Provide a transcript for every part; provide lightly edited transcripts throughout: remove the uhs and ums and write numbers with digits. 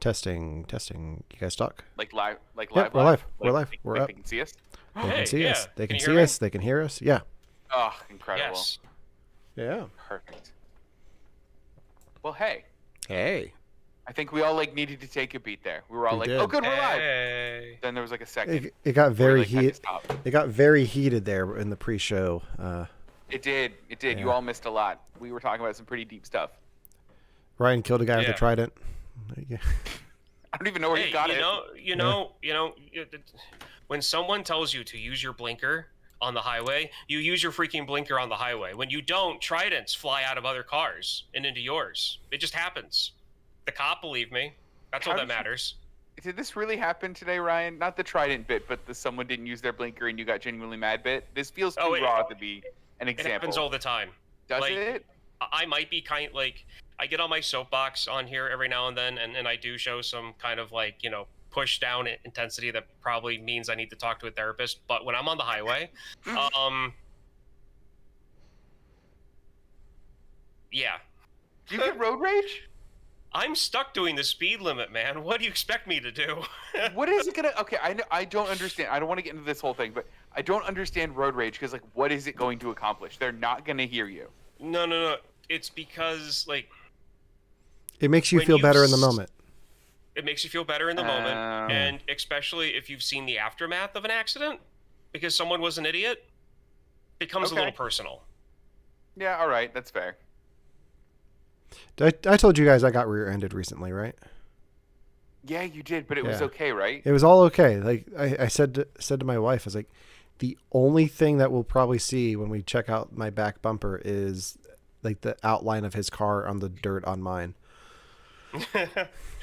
Testing, testing. You guys talk? Like live, like Yeah, live. we're live. Like, We're live. like, We're like up. They can see us. They can Hey, see yeah. us. They can you see hear us. They can hear us. Yeah. Oh, me? incredible! Yes. Yeah. Perfect. Well, hey, Hey. I think we all like needed to take a beat there. We were all We like, did. "Oh, good, we're live." Hey. Then there was like a second. It got where we, very like, had to heated. stop. It got very heated there in the pre-show. It did. It did. You Yeah. all missed a lot. We were talking about some pretty deep stuff. Ryan killed a guy with a Yeah. trident. Yeah. I don't even know where Hey, he got it. When someone tells you to use your blinker on the highway, you use your freaking blinker on the highway. When you don't, tridents fly out of other cars and into yours. It just happens. The cop believed me. That's all How that did you- matters. Did this really happen today, Ryan? Not the trident bit, but the someone didn't use their blinker and you got genuinely mad bit. This feels too raw to be an It example. happens all the time. Does like, it? I might be I get on my soapbox on here every now and then, and I do show some kind of push down intensity that probably means I need to talk to a therapist. But when I'm on the highway, yeah, Do you get road rage? I'm stuck doing the speed limit, man. What do you expect me to do? What is it gonna? Okay, I don't understand. I don't want to get into this whole thing, but I don't understand road rage because what is it going to accomplish? They're not gonna hear you. No. It's because It makes you When feel you better in the s- moment. it makes you feel better in the moment, Oh. and especially if you've seen the aftermath of an accident because someone was an idiot, it becomes a Okay. little personal. Yeah, all right, that's fair. I told you guys I got rear-ended recently, right? Yeah, you did, but it was Yeah. okay, right? It was all okay. Like I said to my wife, I was like, the only thing that we'll probably see when we check out my back bumper is like the outline of his car on the dirt on mine.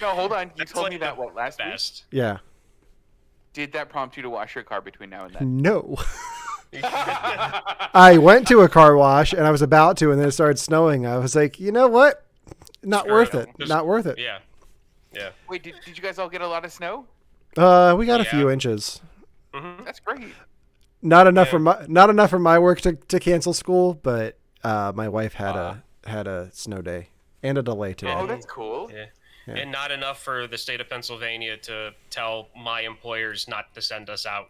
No, hold on. You That's told like me that the last week? best. Yeah. Did that prompt you to wash your car between now and then? No. I went to a car wash and I was about to, and then it started snowing. I was like, you know what? Not Screw worth it. it. Just- Not worth it. Yeah. Wait, did you guys all get a lot of snow? We got a Yeah. few inches. That's great. Not enough Yeah. for my work to cancel school, but my wife had a snow day and a delay today. Oh, that's cool. Yeah. Yeah. And not enough for the state of Pennsylvania to tell my employers not to send us out.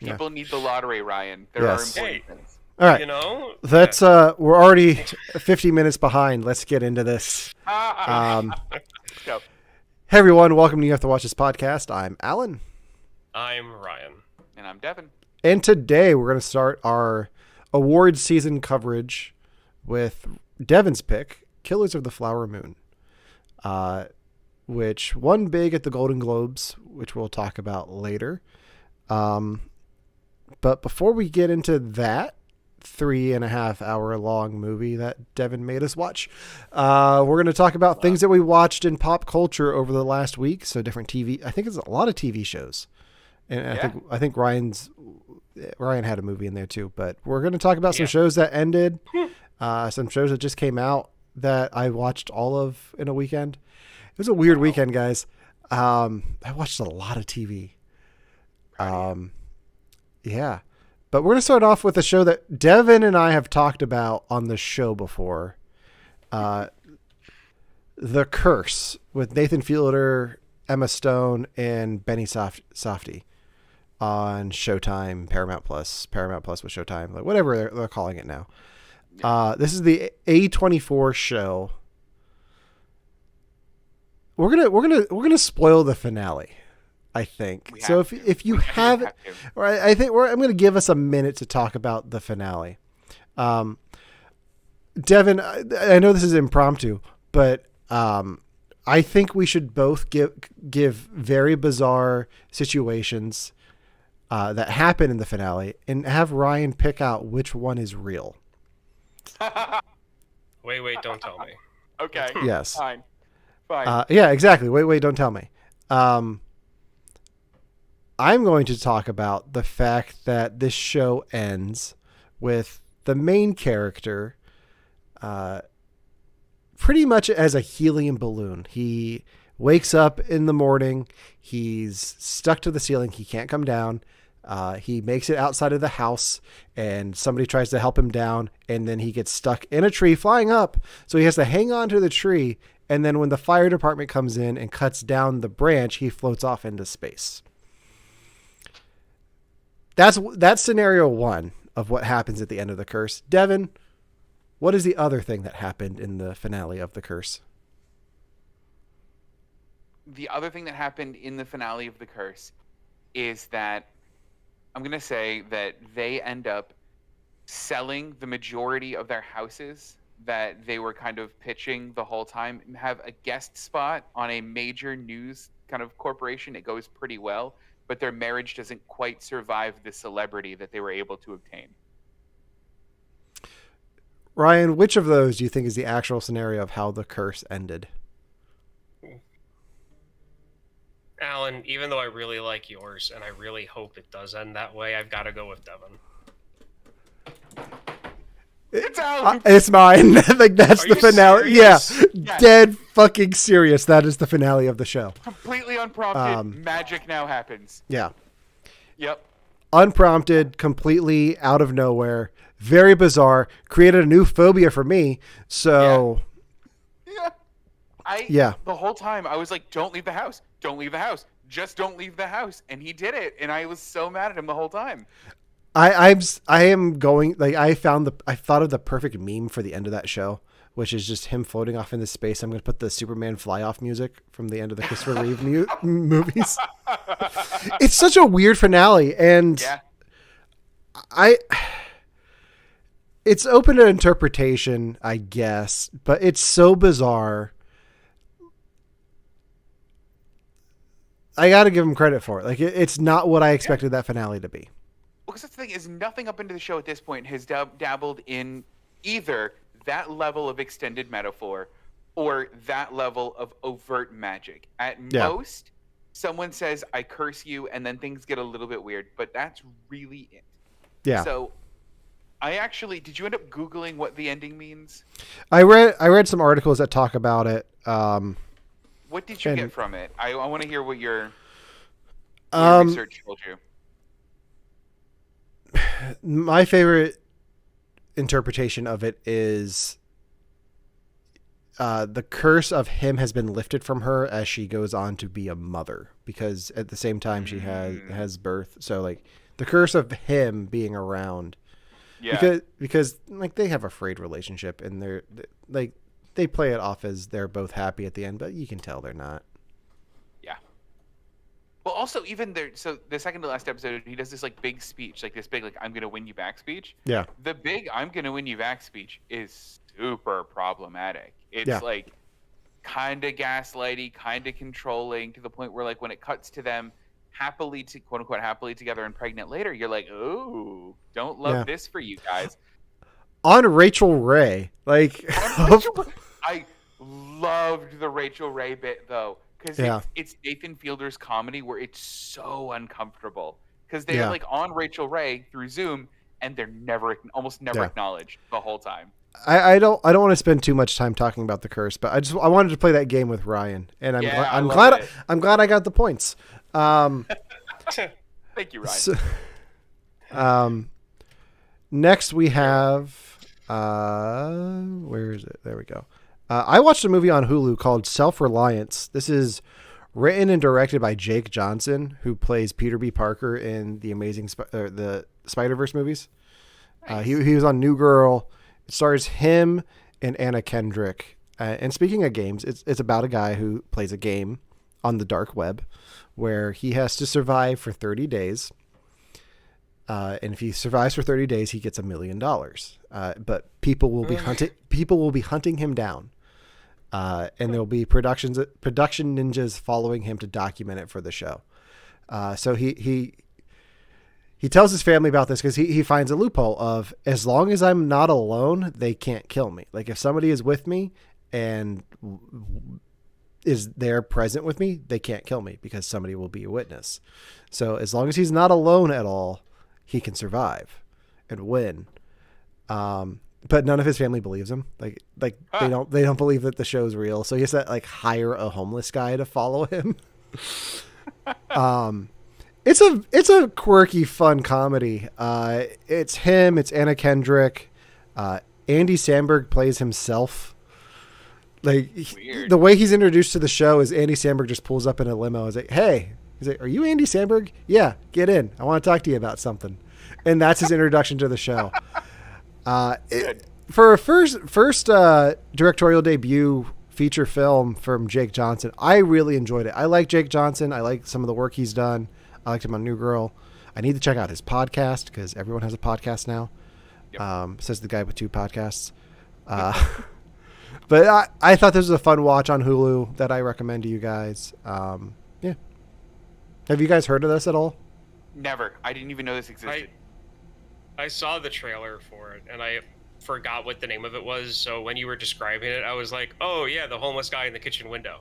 People need the lottery, Ryan. There Yes. are important things. All right. You know? That's we're already 50 minutes behind. Let's get into this. Go. Hey everyone, welcome to You Have to Watch This podcast. I'm Alan, I'm Ryan. And I'm Devon. and today we're going to start our award season coverage with Devon's pick, Killers of the Flower Moon, which won big at the Golden Globes, which we'll talk about later. But before we get into that 3.5 hour long movie that Devon made us watch, we're going to talk about things that we watched in pop culture over the last week. So different TV, I think it's a lot of TV shows. And Yeah. I think Ryan had a movie in there too, but we're going to talk about some Yeah. shows that ended, some shows that just came out that I watched all of in a weekend. It was a weird weekend, guys. I watched a lot of TV. Yeah. But we're going to start off with a show that Devon and I have talked about on the show before. The Curse with Nathan Fielder, Emma Stone, and Benny Safdie on Showtime, Paramount Plus with Showtime, like whatever they're calling it now. This is the A24 show. We're gonna spoil the finale, I think. We So have to. if you I think we haven't, have to. or I think I'm going to give us a minute to talk about the finale. Devon, I know this is impromptu, but I think we should both give very bizarre situations that happen in the finale and have Ryan pick out which one is real. Wait, don't tell me. Okay. Yes. Fine. Fine. Yeah, exactly. Wait, don't tell me. I'm going to talk about the fact that this show ends with the main character pretty much as a helium balloon. He wakes up in the morning. He's stuck to the ceiling. He can't come down. He makes it outside of the house and somebody tries to help him down. And then he gets stuck in a tree flying up. So he has to hang on to the tree And then when the fire department comes in and cuts down the branch, he floats off into space. That's scenario 1 of what happens at the end of the curse. Devon, what is the other thing that happened in the finale of the curse? The other thing that happened in the finale of the curse is that I'm going to say that they end up selling the majority of their houses that they were kind of pitching the whole time, have a guest spot on a major news kind of corporation. It goes pretty well, but their marriage doesn't quite survive the celebrity that they were able to obtain. Ryan, which of those do you think is the actual scenario of how the curse ended? Alan, even though I really like yours and I really hope it does end that way, I've got to go with Devon. It's Alan. It's mine. Like that's Are the you finale. serious? Yeah, dead fucking serious. That is the finale of the show. Completely unprompted, magic now happens. Yeah, Yep. unprompted, completely out of nowhere, very bizarre. Created a new phobia for me. So Yeah. The whole time I was like, don't leave the house. Don't leave the house. Just don't leave the house. And he did it. And I was so mad at him the whole time. I am going, like, I thought of the perfect meme for the end of that show, which is just him floating off into space. I'm going to put the Superman fly off music from the end of the Christopher Reeve movies. It's such a weird finale. And it's open to interpretation, I guess, but it's so bizarre. I got to give him credit for it. Like, it's not what I expected that finale to be. Because that's the thing is, nothing up into the show at this point has dabbled in either that level of extended metaphor or that level of overt magic. At most, someone says, I curse you, and then things get a little bit weird, but that's really it. Yeah. So, did you end up Googling what the ending means? I read some articles that talk about it. What did you get from it? I want to hear what your Um, research told you. My favorite interpretation of it is the curse of him has been lifted from her as she goes on to be a mother, because at the same time she has birth. So like the curse of him being around, because like they have a frayed relationship and they're like they play it off as they're both happy at the end, but you can tell they're not. Yeah. Well, also even there. So the second to last episode, he does this like big speech, like this big like I'm gonna win you back speech. Yeah. The big I'm gonna win you back speech is super problematic. It's like kind of gaslighty, kind of controlling, to the point where like when it cuts to them happily to quote unquote happily together and pregnant later, you're like, oh, don't love this for you guys. On Rachel Ray, like I loved the Rachel Ray bit though, because it's Nathan Fielder's comedy where it's so uncomfortable because they're like on Rachel Ray through Zoom and they're almost never acknowledged the whole time. I don't want to spend too much time talking about the curse, but I wanted to play that game with Ryan, and I'm glad I got the points. Thank you, Ryan. So, next we have where is it? There we go. I watched a movie on Hulu called Self-Reliance. This is written and directed by Jake Johnson, who plays Peter B. Parker in the the Spider-Verse movies. Nice. He was on New Girl. It stars him and Anna Kendrick. And speaking of games, it's about a guy who plays a game on the dark web where he has to survive for 30 days. And if he survives for 30 days, he gets $1 million. But people will be hunting him down. And there'll be production ninjas following him to document it for the show. So he tells his family about this because he finds a loophole of, as long as I'm not alone, they can't kill me. Like if somebody is with me and is there present with me, they can't kill me because somebody will be a witness. So as long as he's not alone at all, he can survive and win. But none of his family believes him. Like they don't believe that the show's real. So he has to like hire a homeless guy to follow him. It's a quirky, fun comedy. It's him. It's Anna Kendrick. Andy Samberg plays himself. Like Weird. the way he's introduced to the show is Andy Samberg just pulls up in a limo. He's like, "Hey," he's like, "Are you Andy Samberg?" "Yeah, get in. I want to talk to you about something." And that's his introduction to the show. For a first directorial debut feature film from Jake Johnson, I really enjoyed it. I like Jake Johnson. I like some of the work he's done. I liked him on New Girl. I need to check out his podcast because everyone has a podcast now. Yep. Says the guy with 2 podcasts. But I thought this was a fun watch on Hulu that I recommend to you guys. Yeah. Have you guys heard of this at all? Never. I didn't even know this existed. I saw the trailer for it, and I forgot what the name of it was. So when you were describing it, I was like, "Oh yeah, the homeless guy in the kitchen window,"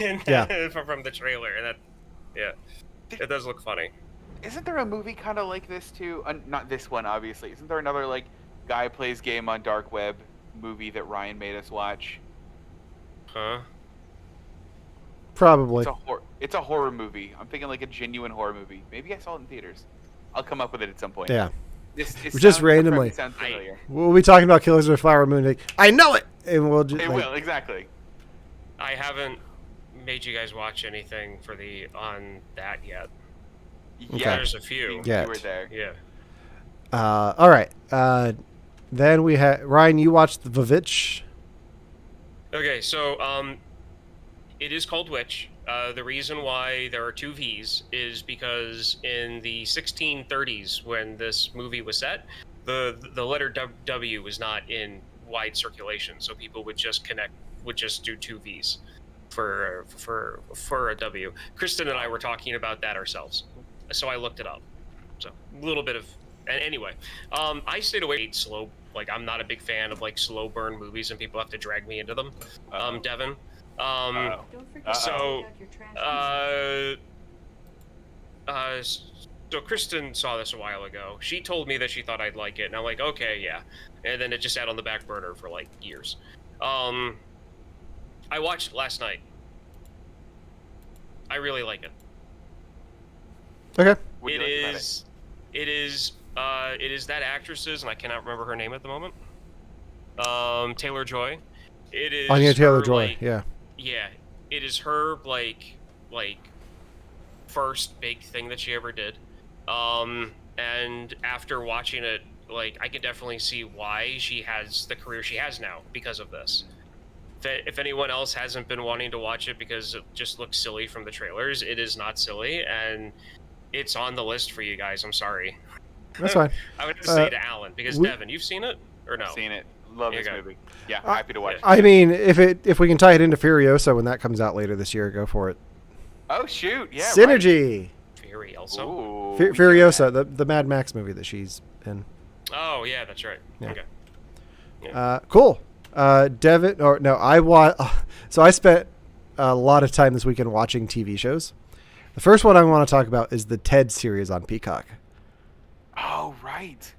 and from the trailer, and it does look funny. Isn't there a movie kind of like this too? Not this one, obviously. Isn't there another like guy plays game on dark web movie that Ryan made us watch? Huh? Probably. It's a horror movie. I'm thinking like a genuine horror movie. Maybe I saw it in theaters. I'll come up with it at some point. Yeah. Just randomly. Sounds familiar. We'll be talking about Killers of the Flower Moon. Like, I know it, and we'll just. It will exactly. I haven't made you guys watch anything on that yet. Yeah, Okay. There's a few. Yeah. You were there. Yeah. All right. Then we had Ryan. You watched the Vivitch. Okay, so it is called Witch. The reason why there are 2 V's is because in the 1630s, when this movie was set, the letter W was not in wide circulation, so people would just do 2 V's for a W. Kristen and I were talking about that ourselves, so I looked it up. So a little bit of anyway. I stayed away from slow. Like, I'm not a big fan of like slow burn movies, and people have to drag me into them. Devon. Don't forget So, to take out your trash. So Kristen saw this a while ago. She told me that she thought I'd like it, and I'm like, okay, yeah. And then it just sat on the back burner for like years. I watched it last night. I really like it. Okay. Would you like to read It is that actress's, and I cannot remember her name at the moment. Taylor-Joy. It is Anya Taylor-Joy. like, Yeah. Yeah, it is her like first big thing that she ever did. And after watching it, like, I can definitely see why she has the career she has now because of this. If anyone else hasn't been wanting to watch it because it just looks silly from the trailers, it is not silly, and it's on the list for you guys. I'm sorry. That's fine. I would have to say to Alan, because Devin, you've seen it or no? I've seen it. Love this movie. Yeah, Uh, happy to watch it. I mean, if we can tie it into Furiosa when that comes out later this year, go for it. Oh shoot! Yeah. Synergy. Fury Right. also. Ooh, Furiosa, the Mad Max movie that she's in. Oh yeah, that's right. Yeah. Okay. Cool. Devin, or no, so I spent a lot of time this weekend watching TV shows. The first one I want to talk about is the Ted series on Peacock. Oh right.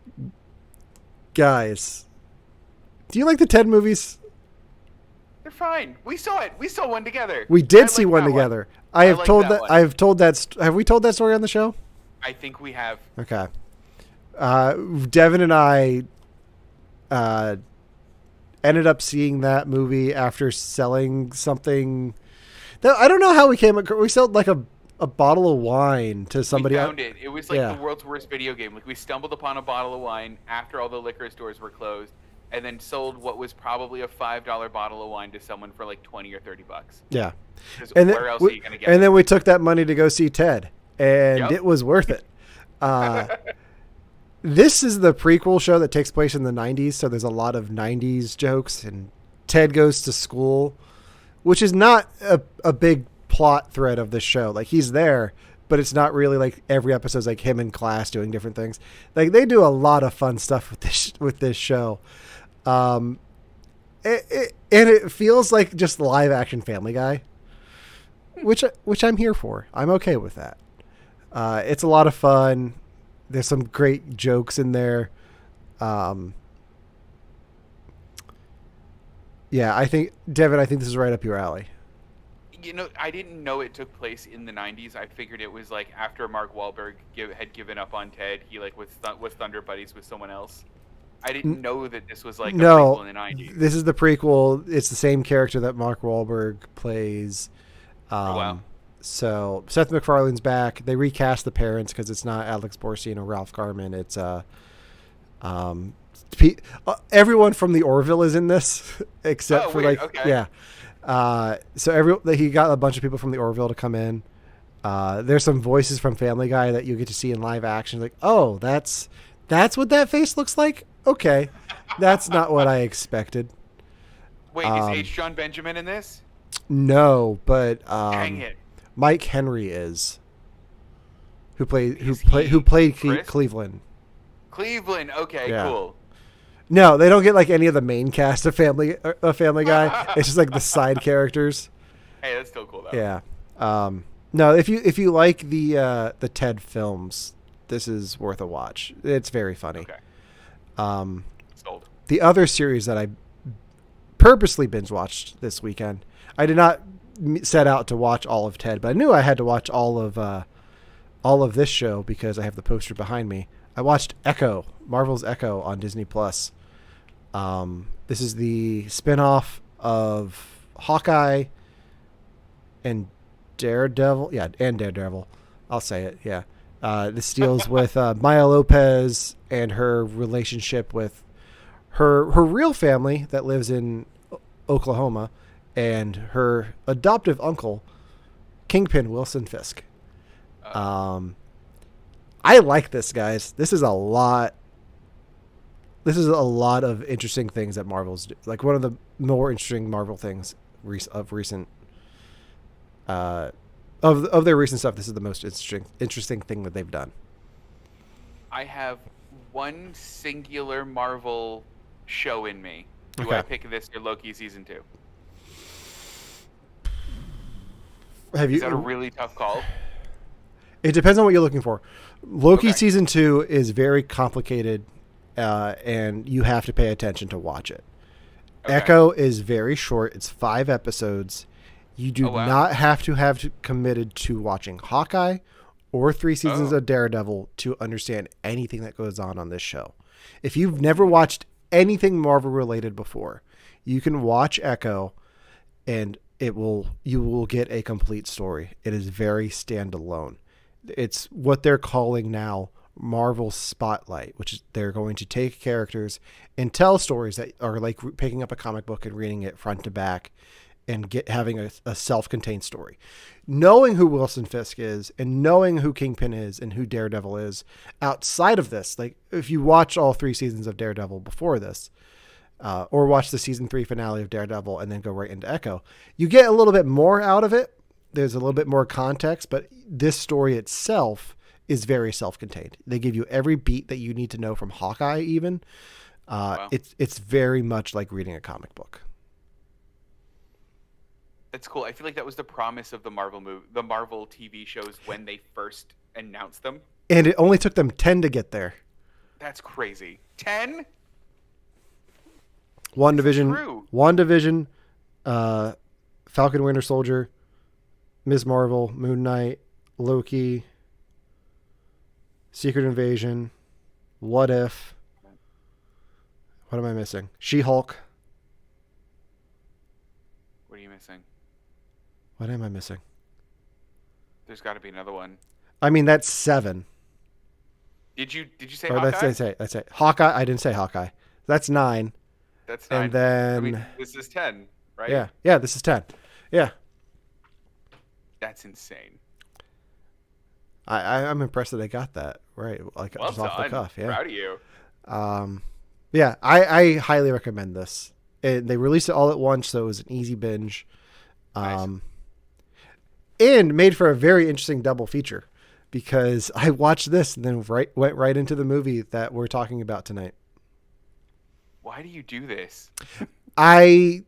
Guys, do you like the Ted movies? They're fine. We saw it. We saw one together. We did I see like one that together. I I have like told that that. one. I've told that. Have we told that story on the show? I think we have. Okay. Devin and I ended up seeing that movie after selling something. I don't know how we came. We sold like a bottle of wine to somebody. We found it. It was like Yeah. the world's worst video game. Like we stumbled upon a bottle of wine after all the liquor stores were closed, and then sold what was probably a $5 bottle of wine to someone for like $20 or $30. Yeah. 'Cause And where else are you gonna get? and then we took that money to go see Ted, and Yep. it was worth it. This is the prequel show that takes place in the 90s, so there's a lot of 90s jokes, and Ted goes to school, which is not a big plot thread of this show. Like, he's there, but it's not really like every episode's like him in class doing different things. Like, they do a lot of fun stuff with this show. And it feels like just live action Family Guy, which I'm here for. I'm okay with that. It's a lot of fun. There's some great jokes in there. Yeah, I think, Devin, this is right up your alley. You know, I didn't know it took place in the 90s. I figured it was like after Mark Wahlberg had given up on Ted, he like was Thunder Buddies with someone else. I didn't know that this was like a No, prequel in the 90s. this is the prequel. It's the same character that Mark Wahlberg plays. Oh, wow. So Seth MacFarlane's back. They recast the parents because it's not Alex Borstein or Ralph Garman. It's everyone from the Orville is in this except for weird. like Okay. yeah. So he got a bunch of people from the Orville to come in. There's some voices from Family Guy that you get to see in live action. Like, oh, that's what that face looks like. Okay, that's not what I expected. Wait, is H. John Benjamin in this? No, but Dang it. Mike Henry is. Who played Chris? Cleveland. Cleveland. Okay, Yeah. cool. No, they don't get like any of the main cast of Family Guy. It's just like the side characters. Hey, that's still cool though. Yeah. No, if you like the Ted films, this is worth a watch. It's very funny. Okay. Sold. The other series that I purposely binge watched this weekend, I did not set out to watch all of Ted, but I knew I had to watch all of this show because I have the poster behind me. I watched Echo, Marvel's Echo on Disney Plus. This is the spinoff of Hawkeye and Daredevil. Yeah, and Daredevil. I'll say it. Yeah. This deals with Maya Lopez and her relationship with her real family that lives in Oklahoma and her adoptive uncle, Kingpin Wilson Fisk. I like this, guys. This is a lot of interesting things that Marvel's do. Like one of the more interesting Marvel things of recent of their recent stuff. This is the most interesting thing that they've done. I have one singular Marvel show in me. Do I pick this or Loki season 2? Is that a really tough call? It depends on what you're looking for. Loki Okay. season 2 is very complicated, and you have to pay attention to watch it. Okay. Echo is very short. It's 5 episodes. You do Oh, wow. not have committed to watching Hawkeye or 3 seasons of Daredevil to understand anything that goes on this show. If you've never watched anything Marvel related before, you can watch Echo and you will get a complete story. It is very standalone. It's what they're calling now Marvel Spotlight, which is they're going to take characters and tell stories that are like picking up a comic book and reading it front to back and having a self-contained story. Knowing who Wilson Fisk is and knowing who Kingpin is and who Daredevil is outside of this, like if you watch all 3 seasons of Daredevil before this, or watch the season 3 finale of Daredevil and then go right into Echo, you get a little bit more out of it. There's a little bit more context, but this story itself is very self-contained. They give you every beat that you need to know from Hawkeye even. Wow. It's very much like reading a comic book. That's cool. I feel like that was the promise of the Marvel TV shows when they first announced them. And it only took them 10 to get there. That's crazy. 10? WandaVision, Falcon Winter Soldier, Ms. Marvel, Moon Knight, Loki, Secret Invasion, What If? What am I missing? She-Hulk. What are you missing? What am I missing? There's got to be another one. I mean, that's 7. Did you say Or Hawkeye? that's it. Hawkeye. I didn't say Hawkeye. That's 9. That's 9. And then I mean, this is 10, right? Yeah. This is 10. Yeah. That's insane. I'm impressed that they got that right. Like Well just off the done. cuff. Yeah. Proud of you. Yeah. I highly recommend this. They released it all at once, so it was an easy binge. Nice. And made for a very interesting double feature because I watched this and then went right into the movie that we're talking about tonight. Why do you do this? I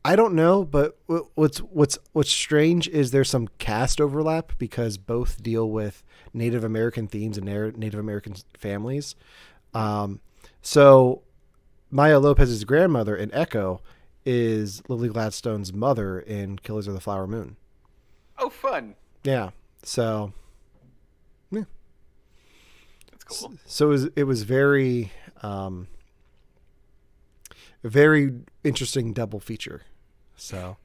don't know, but what's strange is there's some cast overlap because both deal with Native American themes and Native American families. So Maya Lopez's grandmother in Echo is Lily Gladstone's mother in Killers of the Flower Moon. Oh, fun. Yeah. So, yeah. That's cool. So it was very very interesting double feature. So,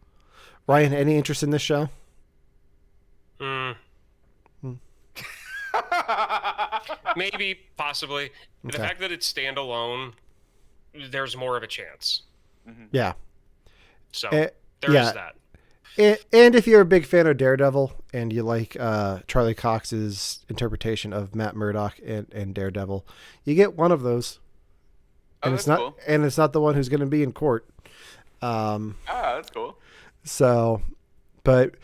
Ryan, any interest in this show? Maybe, possibly. The Okay. fact that it's standalone, there's more of a chance. Yeah. So Eh, there yeah. is that. And if you're a big fan of Daredevil and you like Charlie Cox's interpretation of Matt Murdock and Daredevil, you get one of those. And that's it's not cool. and it's not the one who's going to be in court. That's cool. So, but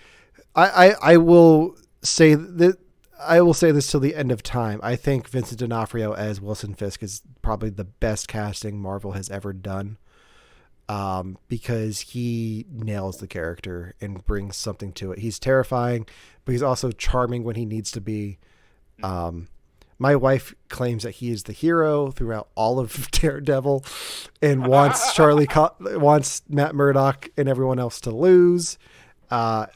I will say that I will say this till the end of time. I think Vincent D'Onofrio as Wilson Fisk is probably the best casting Marvel has ever done. Because he nails the character and brings something to it. He's terrifying, but he's also charming when he needs to be. My wife claims that he is the hero throughout all of Daredevil and wants wants Matt Murdock and everyone else to lose. And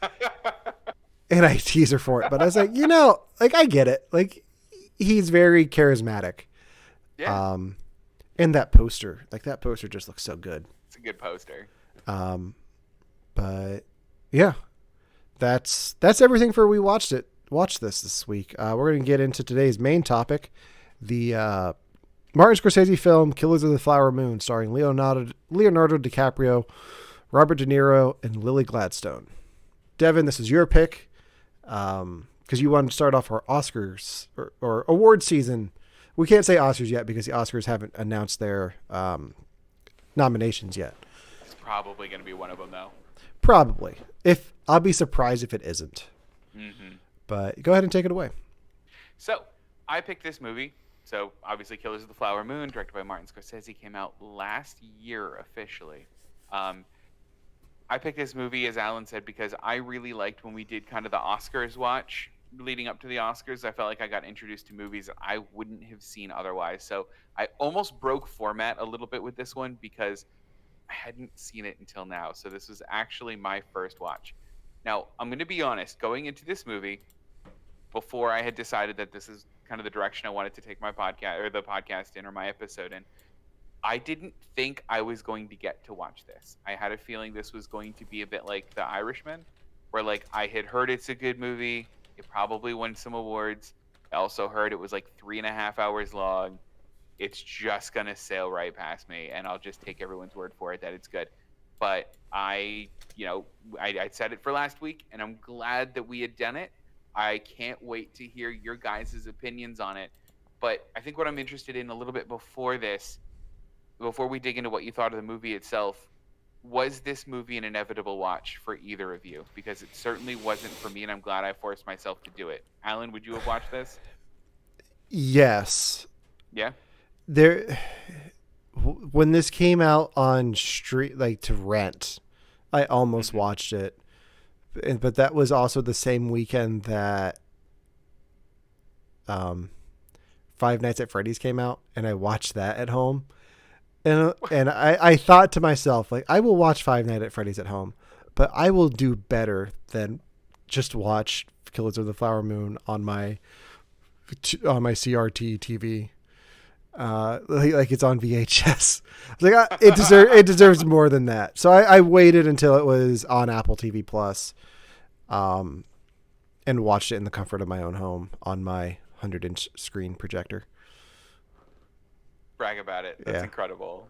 I tease her for it, but I was like, I get it. Like, he's very charismatic. Yeah. And that poster just looks so good. It's a good poster. But yeah, that's everything for We Watched It. Watch this week. We're going to get into today's main topic, the Martin Scorsese film Killers of the Flower Moon, starring Leonardo DiCaprio, Robert De Niro, and Lily Gladstone. Devon, this is your pick, because you wanted to start off our Oscars or award season. We can't say Oscars yet because the Oscars haven't announced their nominations yet. It's probably going to be one of them, though. Probably. If I'll be surprised if it isn't. Mm-hmm. But go ahead and take it away. So, I picked this movie. So, obviously, Killers of the Flower Moon, directed by Martin Scorsese, came out last year officially. I picked this movie, as Alan said, because I really liked when we did kind of the Oscars watch leading up to the Oscars. I felt like I got introduced to movies that I wouldn't have seen otherwise. So, I almost broke format a little bit with this one because I hadn't seen it until now. So, this was actually my first watch. Now, I'm going to be honest, going into this movie, before I had decided that this is kind of the direction I wanted to take my podcast or the podcast in or my episode in, I didn't think I was going to get to watch this. I had a feeling this was going to be a bit like The Irishman, where like I had heard it's a good movie. It probably won some awards. I also heard it was like 3.5 hours long. It's just going to sail right past me, and I'll just take everyone's word for it that it's good. But I said it for last week, and I'm glad that we had done it. I can't wait to hear your guys' opinions on it. But I think what I'm interested in a little bit before this, before we dig into what you thought of the movie itself, was this movie an inevitable watch for either of you? Because it certainly wasn't for me, and I'm glad I forced myself to do it. Alan, would you have watched this? Yes. Yeah? When this came out on street, like to rent, I almost watched it. But that was also the same weekend that Five Nights at Freddy's came out, and I watched that at home. And I thought to myself, like, I will watch Five Nights at Freddy's at home, but I will do better than just watch Killers of the Flower Moon on my CRT TV. Like it's on VHS. I was like, it deserves more than that. So I waited until it was on Apple TV Plus, and watched it in the comfort of my own home on my 100-inch screen projector. Brag about it. That's incredible.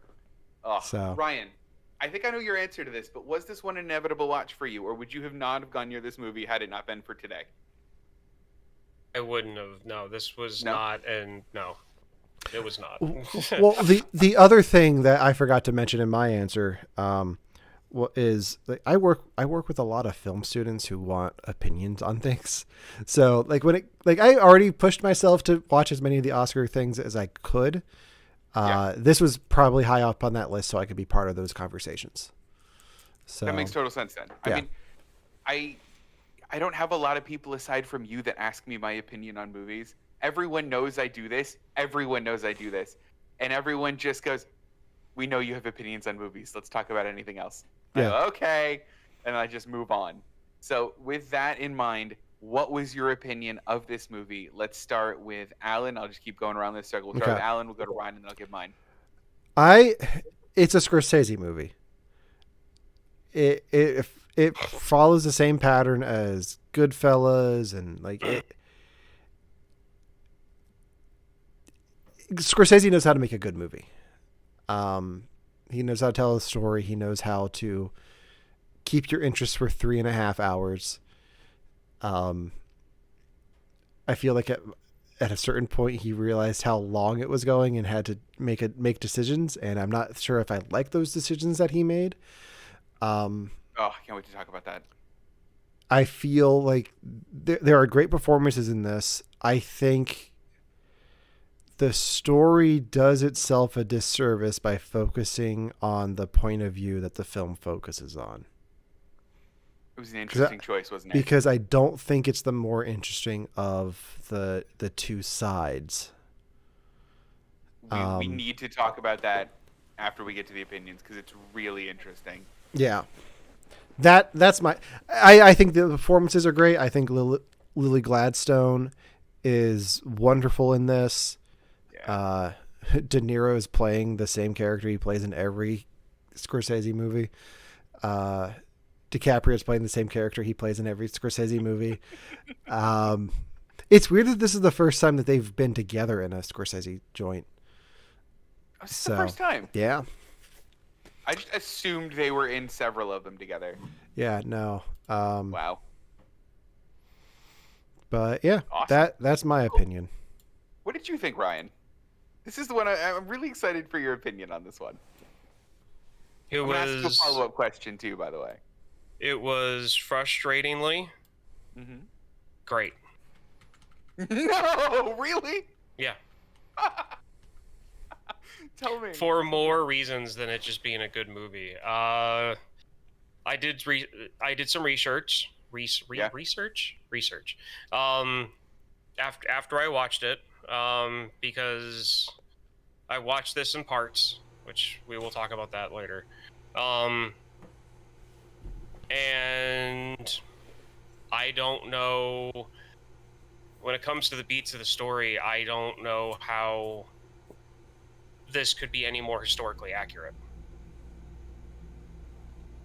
Oh, So. Ryan, I think I know your answer to this, but was this one an inevitable watch for you, or would you have not have gone near this movie had it not been for today? I wouldn't have. No, this was No? not, and no, it was not. Well, the other thing that I forgot to mention in my answer is like I work with a lot of film students who want opinions on things. So like I already pushed myself to watch as many of the Oscar things as I could. This was probably high up on that list, so I could be part of those conversations. So That makes total sense then. Yeah. I mean, I don't have a lot of people aside from you that ask me my opinion on movies. Everyone knows I do this. And everyone just goes, we know you have opinions on movies. Let's talk about anything else. I Yeah. go, okay. And I just move on. So with that in mind, what was your opinion of this movie? Let's start with Alan. I'll just keep going around this circle. We'll start with Okay. Alan. We'll go to Ryan, and then I'll give mine. It's a Scorsese movie. It follows the same pattern as Goodfellas and like it. Scorsese knows how to make a good movie. He knows how to tell a story. He knows how to keep your interest for 3.5 hours. I feel like at a certain point he realized how long it was going and had to make decisions. And I'm not sure if I like those decisions that he made. Oh, I can't wait to talk about that. I feel like there are great performances in this. I think the story does itself a disservice by focusing on the point of view that the film focuses on. It was an interesting choice, wasn't it? Because I don't think it's the more interesting of the two sides. We need to talk about that after we get to the opinions because it's really interesting. Yeah. That's my... I think the performances are great. I think Lily Gladstone is wonderful in this. Yeah. De Niro is playing the same character he plays in every Scorsese movie. DiCaprio is playing the same character he plays in every Scorsese movie. It's weird that this is the first time that they've been together in a Scorsese joint. This is the first time. Yeah. I just assumed they were in several of them together. Yeah, no. Wow. But yeah, Awesome. that's my opinion. What did you think, Ryan? This is the one I'm really excited for your opinion on this one. It I'm gonna ask you a was follow-up question too, by the way. it was frustratingly great. No, really? Yeah. Tell me. For more reasons than it just being a good movie. I did some research. Research. After I watched it, because I watched this in parts, which we will talk about that later. And I don't know, when it comes to the beats of the story, I don't know how this could be any more historically accurate.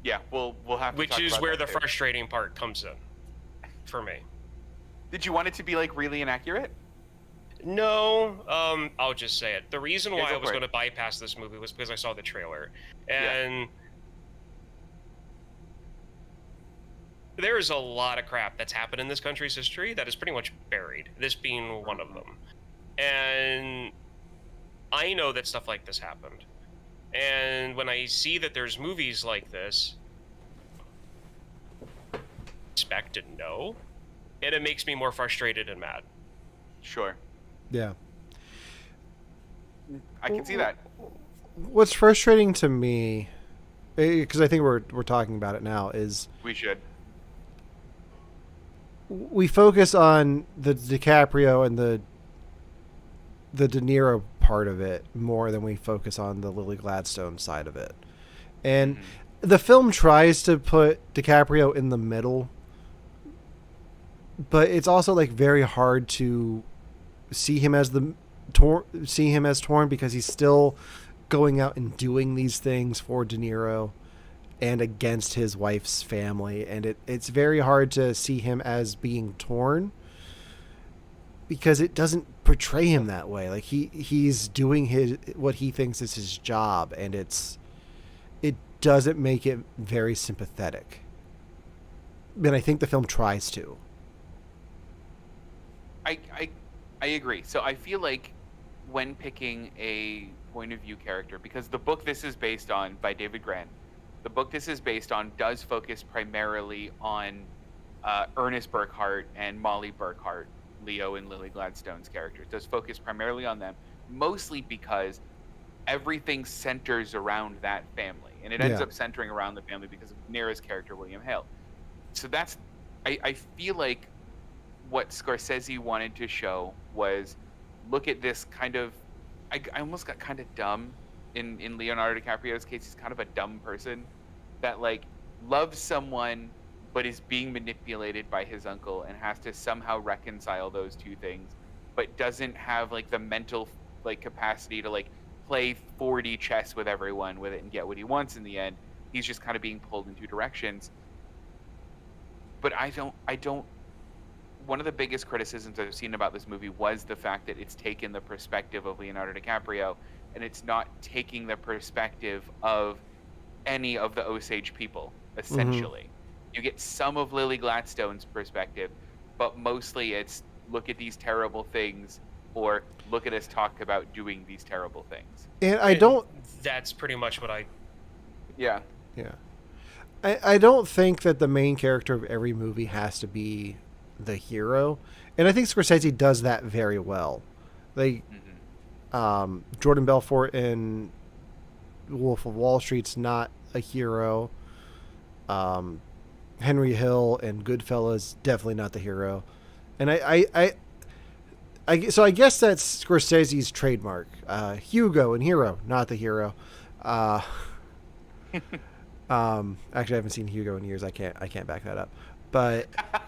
Yeah, we'll have to Which talk is about where that the too. frustrating part comes in for me. Did you want it to be like really inaccurate? No, I'll just say it. The reason Yeah, why go I was for it. going to bypass this movie was because I saw the trailer. And there is a lot of crap that's happened in this country's history that is pretty much buried, this being one of them. And I know that stuff like this happened. And when I see that there's movies like this, expect and know, and it makes me more frustrated and mad. Sure. Yeah. I can see that. What's frustrating to me, because I think we're talking about it now, is We should. we focus on the DiCaprio and the De Niro part of it more than we focus on the Lily Gladstone side of it. And the film tries to put DiCaprio in the middle, but it's also like very hard to see him as torn because he's still going out and doing these things for De Niro and against his wife's family, and it's very hard to see him as being torn because it doesn't portray him that way. Like he's doing what he thinks is his job, and it doesn't make it very sympathetic. And I think the film tries to. I agree. So I feel like when picking a point of view character, because the book this is based on by David Grant, the book this is based on does focus primarily on Ernest Burkhart and Molly Burkhart, Leo and Lily Gladstone's characters. It does focus primarily on them, mostly because everything centers around that family, and it ends up centering around the family because of Nira's character, William Hale. So that's, I feel like what Scorsese wanted to show was, look at this kind of, I almost got kind of dumb in Leonardo DiCaprio's case. He's kind of a dumb person that like loves someone but is being manipulated by his uncle and has to somehow reconcile those two things, but doesn't have like the mental like capacity to like play 4D chess with everyone with it and get what he wants in the end. He's just kind of being pulled in two directions. But I don't one of the biggest criticisms I've seen about this movie was the fact that it's taken the perspective of Leonardo DiCaprio, and it's not taking the perspective of any of the Osage people, essentially. You get some of Lily Gladstone's perspective, but mostly it's look at these terrible things, or look at us talk about doing these terrible things. And That's pretty much what I... Yeah. Yeah. I don't think that the main character of every movie has to be the hero. And I think Scorsese does that very well. Like, Jordan Belfort in Wolf of Wall Street's not a hero. Henry Hill and Goodfellas, definitely not the hero. And so I guess that's Scorsese's trademark. Hugo and Hero, not the hero. Actually, I haven't seen Hugo in years. I can't back that up. But I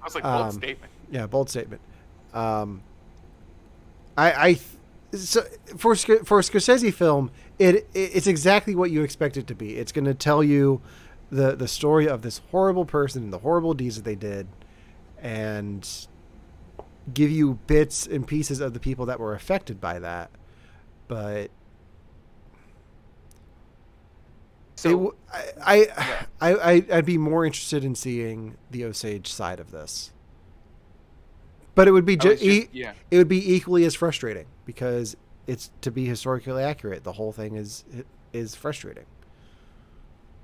was like, bold statement. Yeah, bold statement. So for a Scorsese film, it's exactly what you expect it to be. It's going to tell you the story of this horrible person and the horrible deeds that they did, and give you bits and pieces of the people that were affected by that. But So I'd be more interested in seeing the Osage side of this. But it would be it would be equally as frustrating because it's to be historically accurate. The whole thing is frustrating.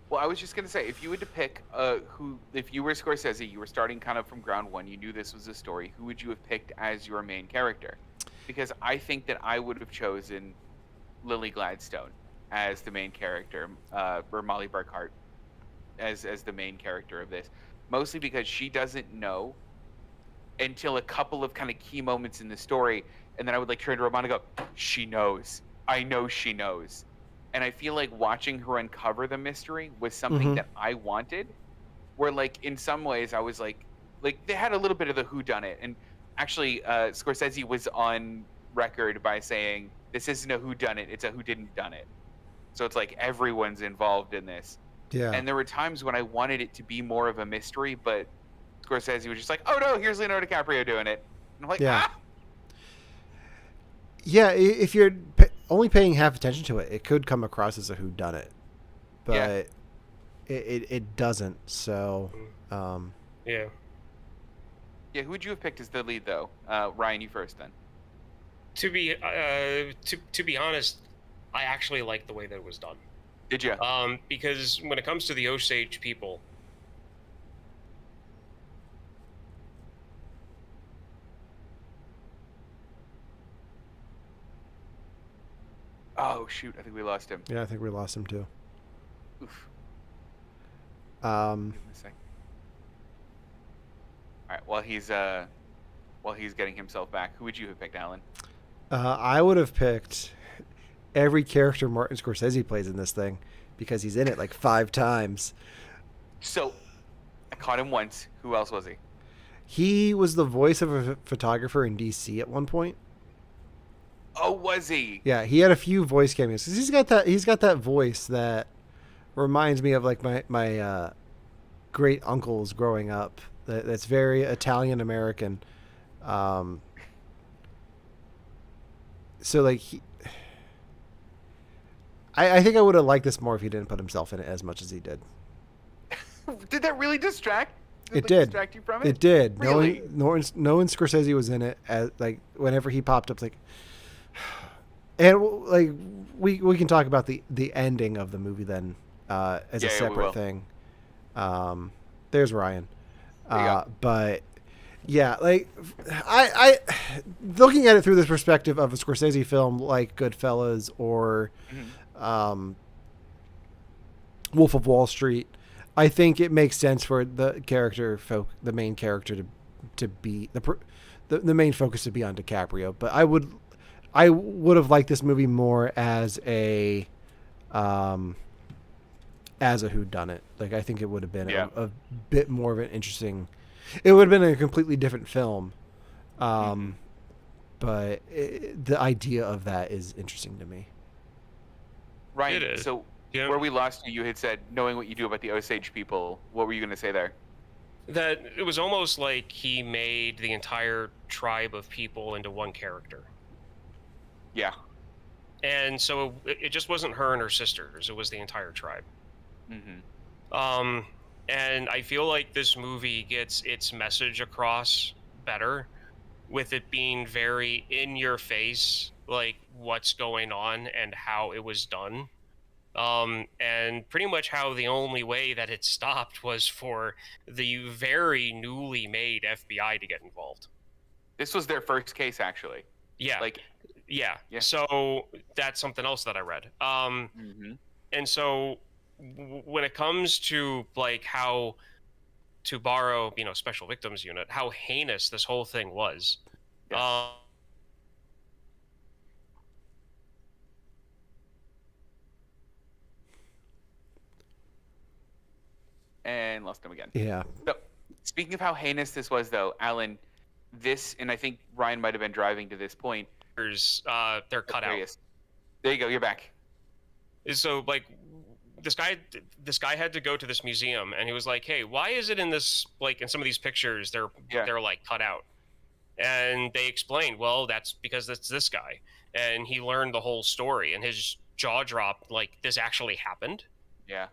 Well, I was just gonna say, if you had to pick if you were Scorsese, you were starting kind of from ground one. You knew this was a story. Who would you have picked as your main character? Because I think that I would have chosen Lily Gladstone as the main character, or Molly Burkhart as the main character of this, mostly because she doesn't know until a couple of kind of key moments in the story, and then I would like turn to Ramon and go, she knows. I know she knows. And I feel like watching her uncover the mystery was something that I wanted, where like in some ways I was like they had a little bit of the whodunit, and actually Scorsese was on record by saying this isn't a whodunit, it's a who didn't done it. So it's like everyone's involved in this. Yeah. And there were times when I wanted it to be more of a mystery, but Scorsese was just like, oh no, here's Leonardo DiCaprio doing it. And I'm like, Yeah, if you're only paying half attention to it, it could come across as a whodunit. But it doesn't, so... Yeah. Yeah, who would you have picked as the lead, though? Ryan, you first, then. To be honest, I actually like the way that it was done. Did you? Because when it comes to the Osage people, Oh, shoot. I think we lost him. Yeah, I think we lost him, too. Oof. Um, Give me a sec. All right, while he's getting himself back, who would you have picked, Alan? I would have picked every character Martin Scorsese plays in this thing because he's in it like 5 times. So, I caught him once. Who else was he? He was the voice of a photographer in DC at one point. Oh, was he? Yeah, he had a few voice cameos. He's got that voice that reminds me of like my great uncles growing up. That's very Italian American. So like I think I would have liked this more if he didn't put himself in it as much as he did. Did that really distract? It did. Distract you from it? It did. Really? Knowing Scorsese was in it, as like whenever he popped up, like, and like we can talk about the ending of the movie then as a separate thing. There's Ryan, but yeah, like I looking at it through this perspective of a Scorsese film like Goodfellas or Wolf of Wall Street, I think it makes sense for the main character to be the main focus to be on DiCaprio. But I would have liked this movie more as a as a whodunit. Like, I think it would have been Yeah. a bit more of an interesting. It would have been a completely different film, but the idea of that is interesting to me. Ryan, It is. so Yeah. where we lost you, you had said knowing what you do about the Osage people. What were you going to say there? That it was almost like he made the entire tribe of people into one character. Yeah. And so it just wasn't her and her sisters, it was the entire tribe. Mm-hmm. And I feel like this movie gets its message across better with it being very in your face, like what's going on and how it was done. And pretty much how the only way that it stopped was for the very newly made FBI to get involved. This was their first case, actually. Yeah. Like, Yeah. Yeah. So that's something else that I read. mhm. And so when it comes to like how, to borrow, Special Victims Unit, how heinous this whole thing was. Yes. And lost him again. Yeah. So, speaking of how heinous this was, though, Alan, this, and I think Ryan might have been driving to this point. They're cut There he out. is. There you go. You're back. So like this guy had to go to this museum, and he was like, hey, why is it in this, like in some of these pictures they're like cut out? And they explained, well, that's because it's this guy. And he learned the whole story, and his jaw dropped, like, this actually happened. Yeah.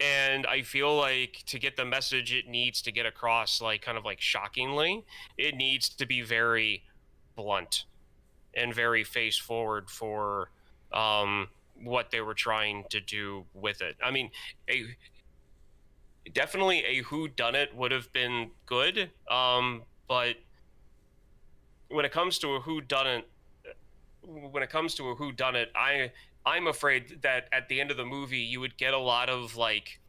And I feel like to get the message it needs to get across, like kind of like shockingly, it needs to be very blunt and very face forward for what they were trying to do with it. I mean, definitely a whodunit would have been good, but when it comes to a whodunit, I'm afraid that at the end of the movie you would get a lot of like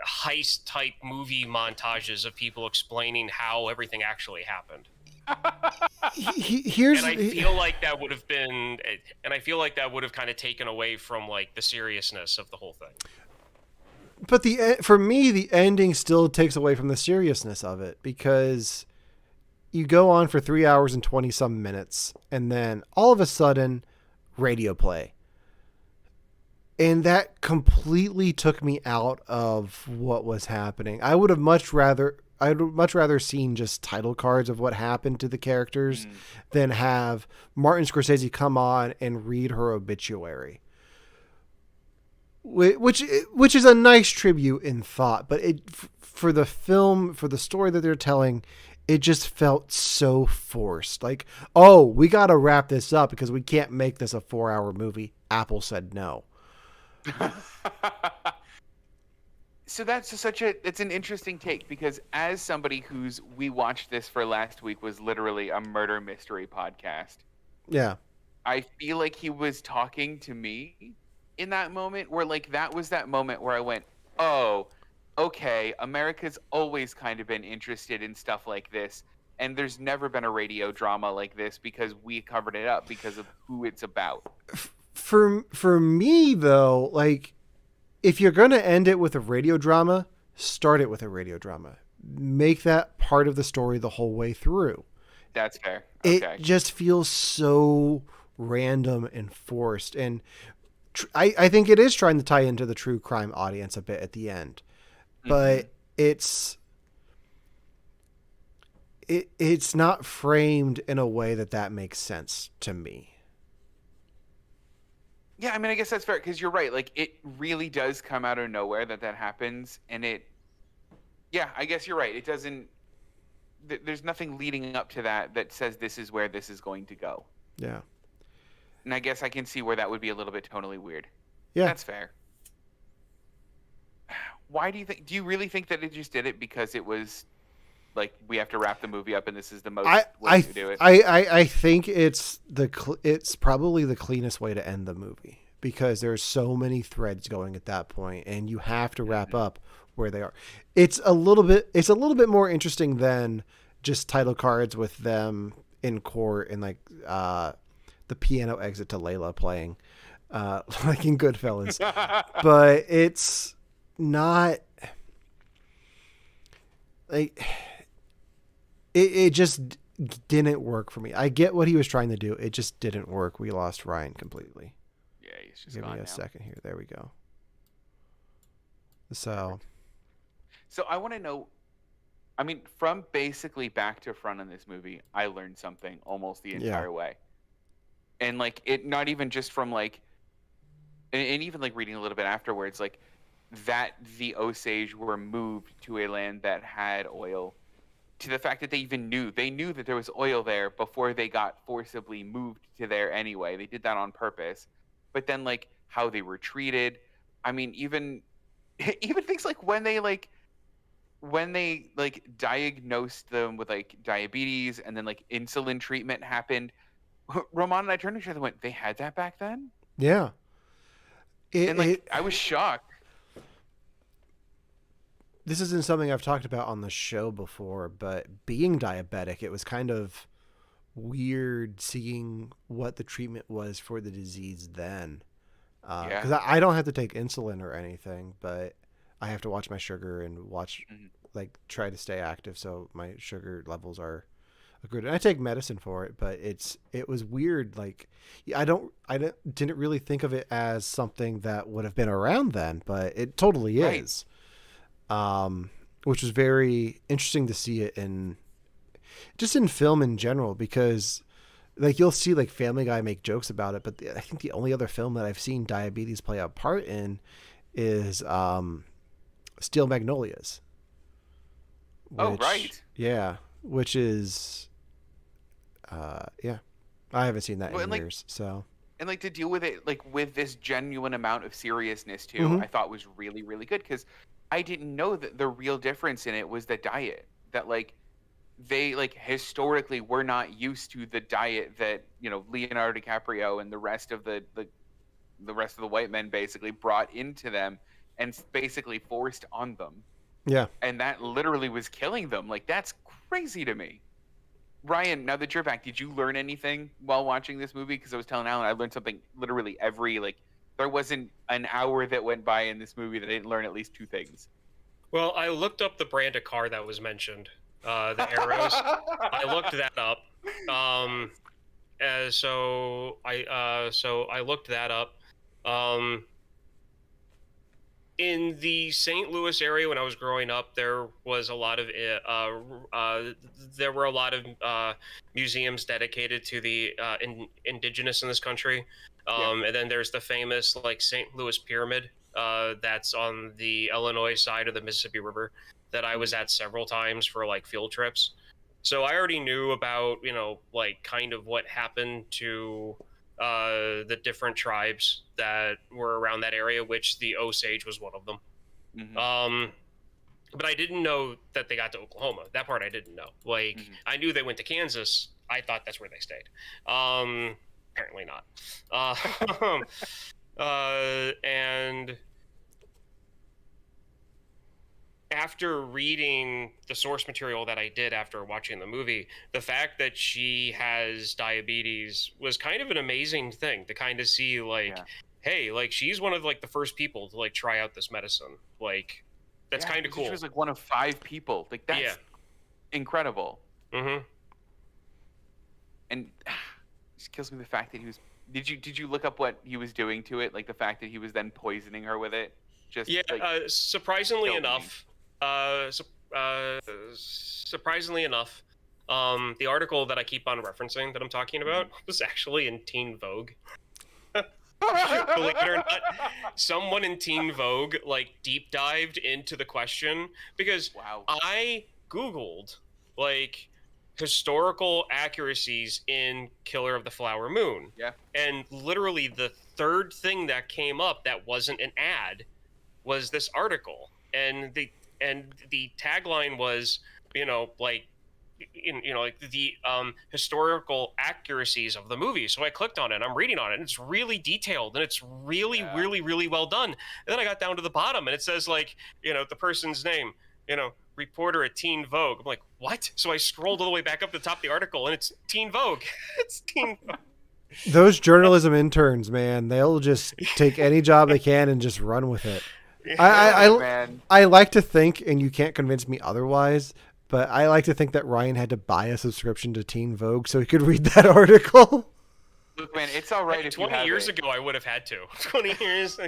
heist type movie montages of people explaining how everything actually happened. Here's And I feel like that would have been, and I feel like that would have kind of taken away from like the seriousness of the whole thing. But for me, the ending still takes away from the seriousness of it, because you go on for 3 hours and 20 some minutes, and then all of a sudden, radio play. And that completely took me out of what was happening. I'd much rather seen just title cards of what happened to the characters than have Martin Scorsese come on and read her obituary. Which is a nice tribute in thought, but for the film, for the story that they're telling, it just felt so forced. Like, oh, we got to wrap this up because we can't make this a 4-hour movie. Apple said no. So it's an interesting take, because as somebody we watched this for last week was literally a murder mystery podcast. Yeah. I feel like he was talking to me in that moment, where like that was that moment where I went, oh, okay, America's always kind of been interested in stuff like this, and there's never been a radio drama like this because we covered it up because of who it's about. For me though, like, if you're going to end it with a radio drama, start it with a radio drama. Make that part of the story the whole way through. That's fair. Okay. It just feels so random and forced, and I think it is trying to tie into the true crime audience a bit at the end, but it's not framed in a way that makes sense to me. Yeah, I mean, I guess that's fair, because you're right. Like, it really does come out of nowhere that happens, and yeah, I guess you're right. It doesn't. There's nothing leading up to that says this is where this is going to go. Yeah. And I guess I can see where that would be a little bit tonally weird. Yeah. That's fair. Why do you really think that it just did it because it was like, we have to wrap the movie up and this is the most way to do it? I think it's probably the cleanest way to end the movie, because there's so many threads going at that point, and you have to wrap up where they are. It's a little bit more interesting than just title cards with them in court and like the piano exit to Layla playing. like in Goodfellas. But it's not like it just didn't work for me. I get what he was trying to do. It just didn't work. We lost Ryan completely. Yeah, he's just Give gone me a now. second here. There we go. So So I want to know. I mean, from basically back to front in this movie, I learned something almost the entire way, and like it, not even just from like, and even like reading a little bit afterwards, like that the Osage were moved to a land that had oil, to the fact that they knew that there was oil there before they got forcibly moved to there anyway. They did that on purpose, but then like how they were treated. I mean, even even things like when they like diagnosed them with like diabetes and then like insulin treatment happened. Roman and I turned to each other and went, they had that back then? yeah, And like I was shocked. this isn't something I've talked about on the show before, but being diabetic, it was kind of weird seeing what the treatment was for the disease then. Because I don't have to take insulin or anything, but I have to watch my sugar and like try to stay active so my sugar levels are good. And I take medicine for it, but it was weird. Like I didn't really think of it as something that would have been around then, but it totally is. Which was very interesting to see it in film in general, because like you'll see like Family Guy make jokes about it, but I think the only other film that I've seen diabetes play a part in is Steel Magnolias. Which is yeah. I haven't seen that in years, so. And like to deal with it like with this genuine amount of seriousness too, I thought was really, really good, because I didn't know that the real difference in it was the diet. That like they like historically were not used to the diet that, you know, Leonardo DiCaprio and the rest of the rest of the white men basically brought into them and basically forced on them. Yeah. And that literally was killing them. Like that's crazy to me. Ryan, now that you're back, did you learn anything while watching this movie? Because I was telling Alan, I learned something literally every, like, there wasn't an hour that went by in this movie that I didn't learn at least 2 things. Well, I looked up the brand of car that was mentioned, the Arrows. I looked that up. So I looked that up. In the St. Louis area when I was growing up, there was a lot of museums dedicated to the indigenous in this country. And then there's the famous like St. Louis Pyramid that's on the Illinois side of the Mississippi River that I was at several times for like field trips. So I already knew about, you know, like kind of what happened to the different tribes that were around that area, which the Osage was one of them. But I didn't know that they got to Oklahoma. That part I didn't know. Like I knew they went to Kansas. I thought that's where they stayed. Apparently not. And after reading the source material that I did after watching the movie, the fact that she has diabetes was kind of an amazing thing to kind of see, like, hey, like she's one of like the first people to like try out this medicine. Like that's kind of cool. She was like one of 5 people. Like that's incredible. And it just kills me the fact that he was. Did you look up what he was doing to it? Like the fact that he was then poisoning her with it? Just like, surprisingly enough. Surprisingly enough, the article that I keep on referencing that I'm talking about was actually in Teen Vogue. Believe it or not, someone in Teen Vogue like deep dived into the question, because I Googled like historical accuracies in Killer of the Flower Moon. And literally the third thing that came up that wasn't an ad was this article. And the tagline was, like the historical accuracies of the movie. So I clicked on it and I'm reading on it and it's really detailed and it's really, really, really well done. And then I got down to the bottom and it says like, the person's name, reporter at Teen Vogue. I'm like, what? So I scrolled all the way back up to the top of the article and it's Teen Vogue. It's Teen Vogue. Those journalism interns, man, they'll just take any job they can and just run with it. Man. I like to think, and you can't convince me otherwise, but I like to think that Ryan had to buy a subscription to Teen Vogue so he could read that article. Look, man, it's all right Hey, if 20 you have years it. ago, I would have had to. 20 years.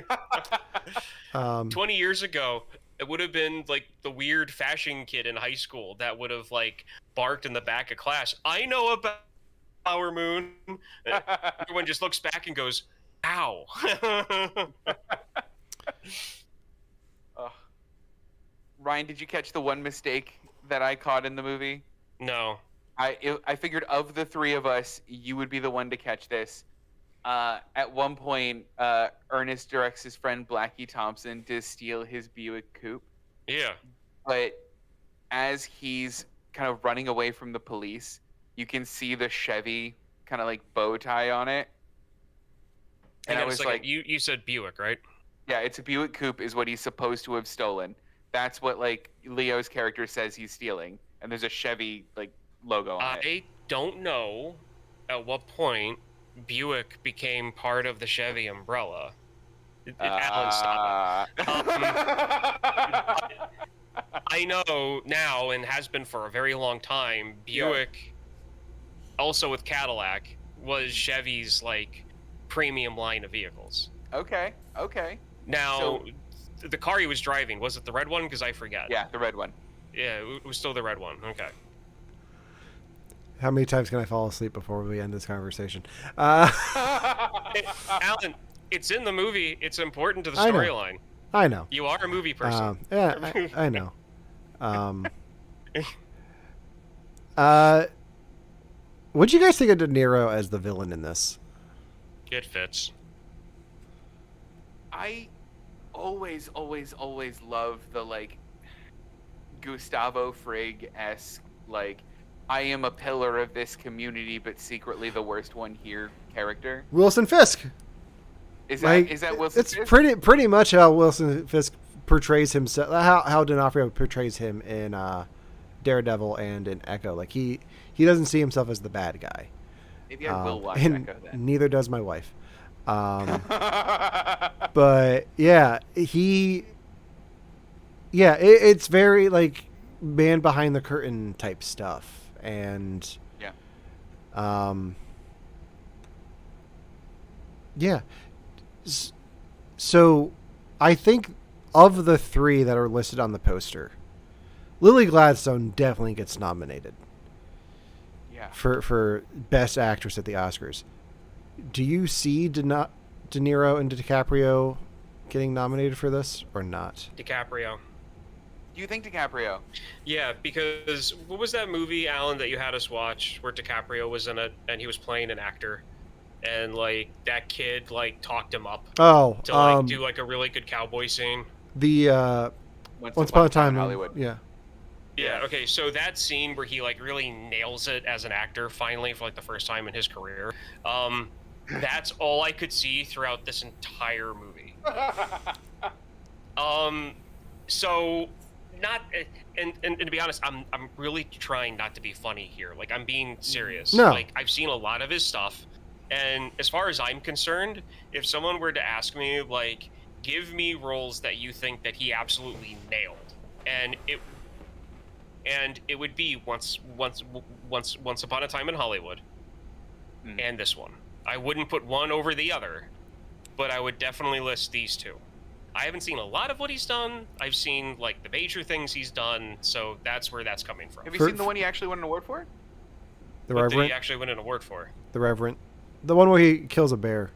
20 years ago, it would have been like the weird fashion kid in high school that would have like barked in the back of class. I know about Flower Moon. Everyone just looks back and goes, "Ow." Ugh. Ryan, did you catch the one mistake that I caught in the movie? No. I figured of the three of us, you would be the one to catch this. At one point, Ernest directs his friend Blackie Thompson to steal his Buick coupe, Yeah. but as he's kind of running away from the police, you can see the Chevy kind of like bow tie on it. And Hang I on a was second. like, You said Buick, right? yeah, it's a Buick coupe is what he's supposed to have stolen. That's what like Leo's character says he's stealing, and there's a Chevy like logo on it. I don't know at what point Buick became part of the Chevy umbrella. Alan, stop. I know now, and has been for a very long time, Buick, also with Cadillac, was Chevy's like premium line of vehicles. Okay. Now, the car he was driving, was it the red one? Because I forget. Yeah, the red one. Yeah, it was still the red one. Okay. How many times can I fall asleep before we end this conversation? Alan, it's in the movie. It's important to the I know. storyline. I know. You are a movie person. Yeah, I know. What'd you guys think of De Niro as the villain in this? It fits. I always love the like Gustavo Fring-esque like I am a pillar of this community but secretly the worst one here character. Wilson Fisk. Is Like, that Wilson it's Fisk? pretty much how Wilson Fisk portrays himself. How D'Onofrio portrays him in Daredevil and in Echo. Like he doesn't see himself as the bad guy. Maybe I will watch and Echo then. neither does my wife. But yeah, it's very like man behind the curtain type stuff, and yeah. So I think of the three that are listed on the poster, Lily Gladstone definitely gets nominated. Yeah. For Best Actress at the Oscars. Do you see De Niro and DiCaprio getting nominated for this or not? DiCaprio. Do you think DiCaprio? Yeah, because what was that movie, Alan, that you had us watch where DiCaprio was in it and he was playing an actor, and like that kid like talked him up Oh, to like do like a really good cowboy scene. the Once Upon a Time in Hollywood. Yeah. Yeah, okay, so that scene where he like really nails it as an actor finally for like the first time in his career, that's all I could see throughout this entire movie. So not and to be honest, I'm really trying not to be funny here. Like I'm being serious. No. Like I've seen a lot of his stuff, and as far as I'm concerned, if someone were to ask me like give me roles that you think that he absolutely nailed, and it would be once upon a time in Hollywood, and this one. I wouldn't put one over the other, but I would definitely list these two. I haven't seen a lot of what he's done. I've seen like the major things he's done, so that's where that's coming from. Have you seen the one he actually won an award for? The What did Reverend. he actually win an award for? The Reverend. The one where he kills a bear.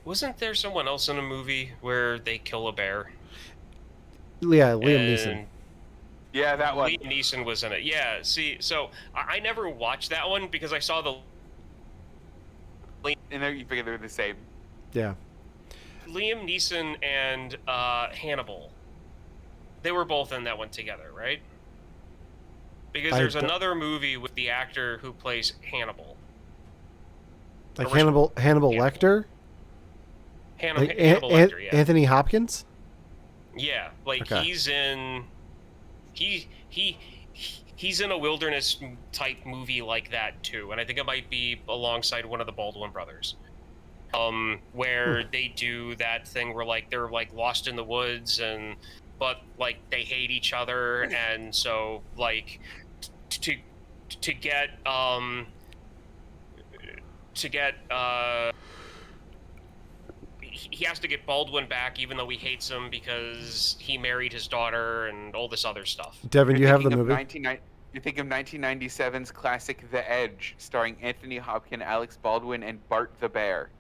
Wasn't there someone else in a movie where they kill a bear? Yeah, Liam And Neeson. Yeah, that one. Liam Neeson was in it. Yeah, see, so I never watched that one because I saw the And there you figure they're the same. Yeah. Liam Neeson and Hannibal. They were both in that one together, right? Because there's another movie with the actor who plays Hannibal. Like Original. Hannibal Lecter? Like Hannibal Lecter, yeah. Anthony Hopkins? Yeah, like Okay. he's in. he's in a wilderness type movie like that too, and I think it might be alongside one of the Baldwin brothers. Where they do that thing where like they're like lost in the woods but like they hate each other, and so like to get he has to get Baldwin back even though he hates him because he married his daughter and all this other stuff. Devin, you have the movie. You think of 1997's classic The Edge, starring Anthony Hopkins, Alex Baldwin, and Bart the Bear.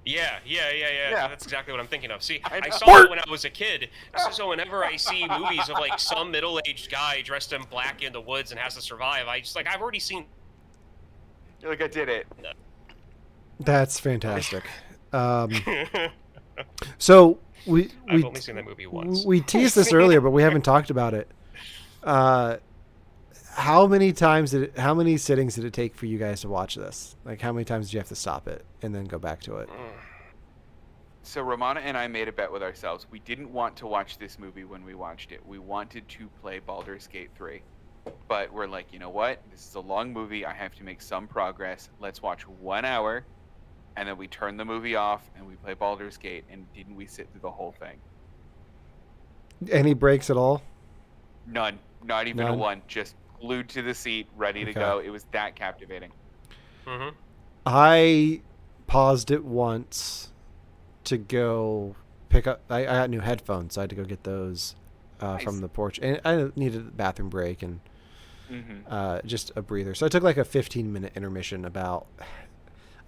Yeah. Yeah. That's exactly what I'm thinking of. See, I I know. saw it when I was a kid. So whenever I see movies of like some middle-aged guy dressed in black in the woods and has to survive, I just like I've already seen. You're like, I did it. That's fantastic. So I've only seen that movie once. We teased this earlier, but we haven't talked about it. How many sittings did it take for you guys to watch this? Like, how many times did you have to stop it and then go back to it? So Romana and I made a bet with ourselves. We didn't want to watch this movie when we watched it. We wanted to play Baldur's Gate 3. But we're like, you know what? This is a long movie. I have to make some progress. Let's watch 1 hour. And then we turn the movie off and we play Baldur's Gate. And didn't we sit through the whole thing? Any breaks at all? None. Not even None? a one. Just glued to the seat, ready to Okay. go. It was that captivating. Mm-hmm. I paused it once to go pick up. I got new headphones, so I had to go get those Nice. from the porch, and I needed a bathroom break and Mm-hmm. just a breather. So I took like a 15-minute intermission about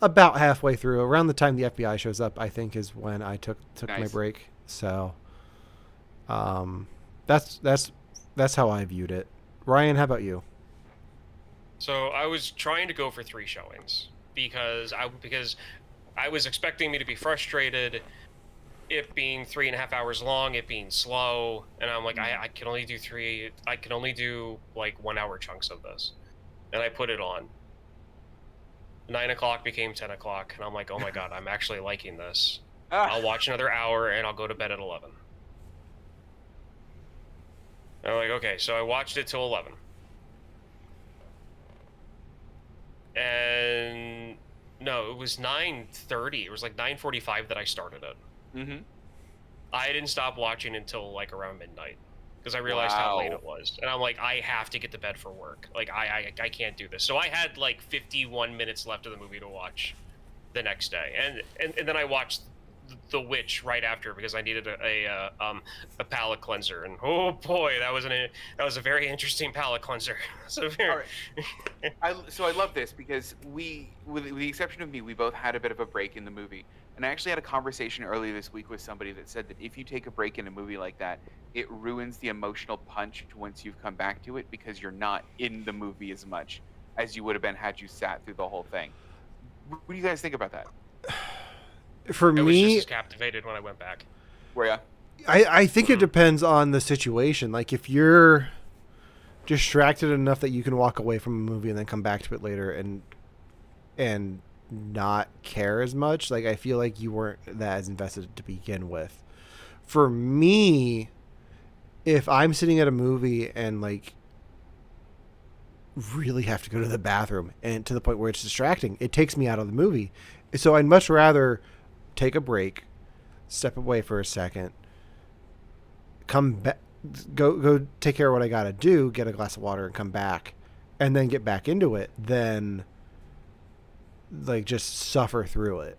halfway through. Around the time the FBI shows up, I think is when I took my Nice. break. So, that's how I viewed it. Ryan, how about you? So I was trying to go for 3 showings because I was expecting me to be frustrated, it being 3.5 hours long, it being slow, and I'm like, I can only do 3. I can only do like 1 hour chunks of this, and I put it on. 9 o'clock became 10 o'clock, and I'm like, oh my god, I'm actually liking this. I'll watch another hour, and I'll go to bed at 11. And I'm like, okay, so I watched it till 11. And no, it was 9:30. It was like 9:45 that I started it. Mm-hmm. I didn't stop watching until like around midnight because I realized how late it was. And I'm like, I have to get to bed for work. Like, I can't do this. So I had like 51 minutes left of the movie to watch the next day. And then I watched The Witch right after because I needed a palate cleanser. And oh boy, that was a very interesting palate cleanser. So very... So I love this because we, with the exception of me, we both had a bit of a break in the movie. And I actually had a conversation earlier this week with somebody that said that if you take a break in a movie like that, it ruins the emotional punch once you've come back to it because you're not in the movie as much as you would have been had you sat through the whole thing. What do you guys think about that? For I was just me, as captivated when I went back. Were ya? I think it depends on the situation. Like, if you're distracted enough that you can walk away from a movie and then come back to it later and not care as much, like, I feel like you weren't that as invested to begin with. For me, if I'm sitting at a movie and like really have to go to the bathroom and to the point where it's distracting, it takes me out of the movie. So I'd much rather take a break, step away for a second, come back, go take care of what I gotta do, get a glass of water and come back, and then get back into it, than like just suffer through it.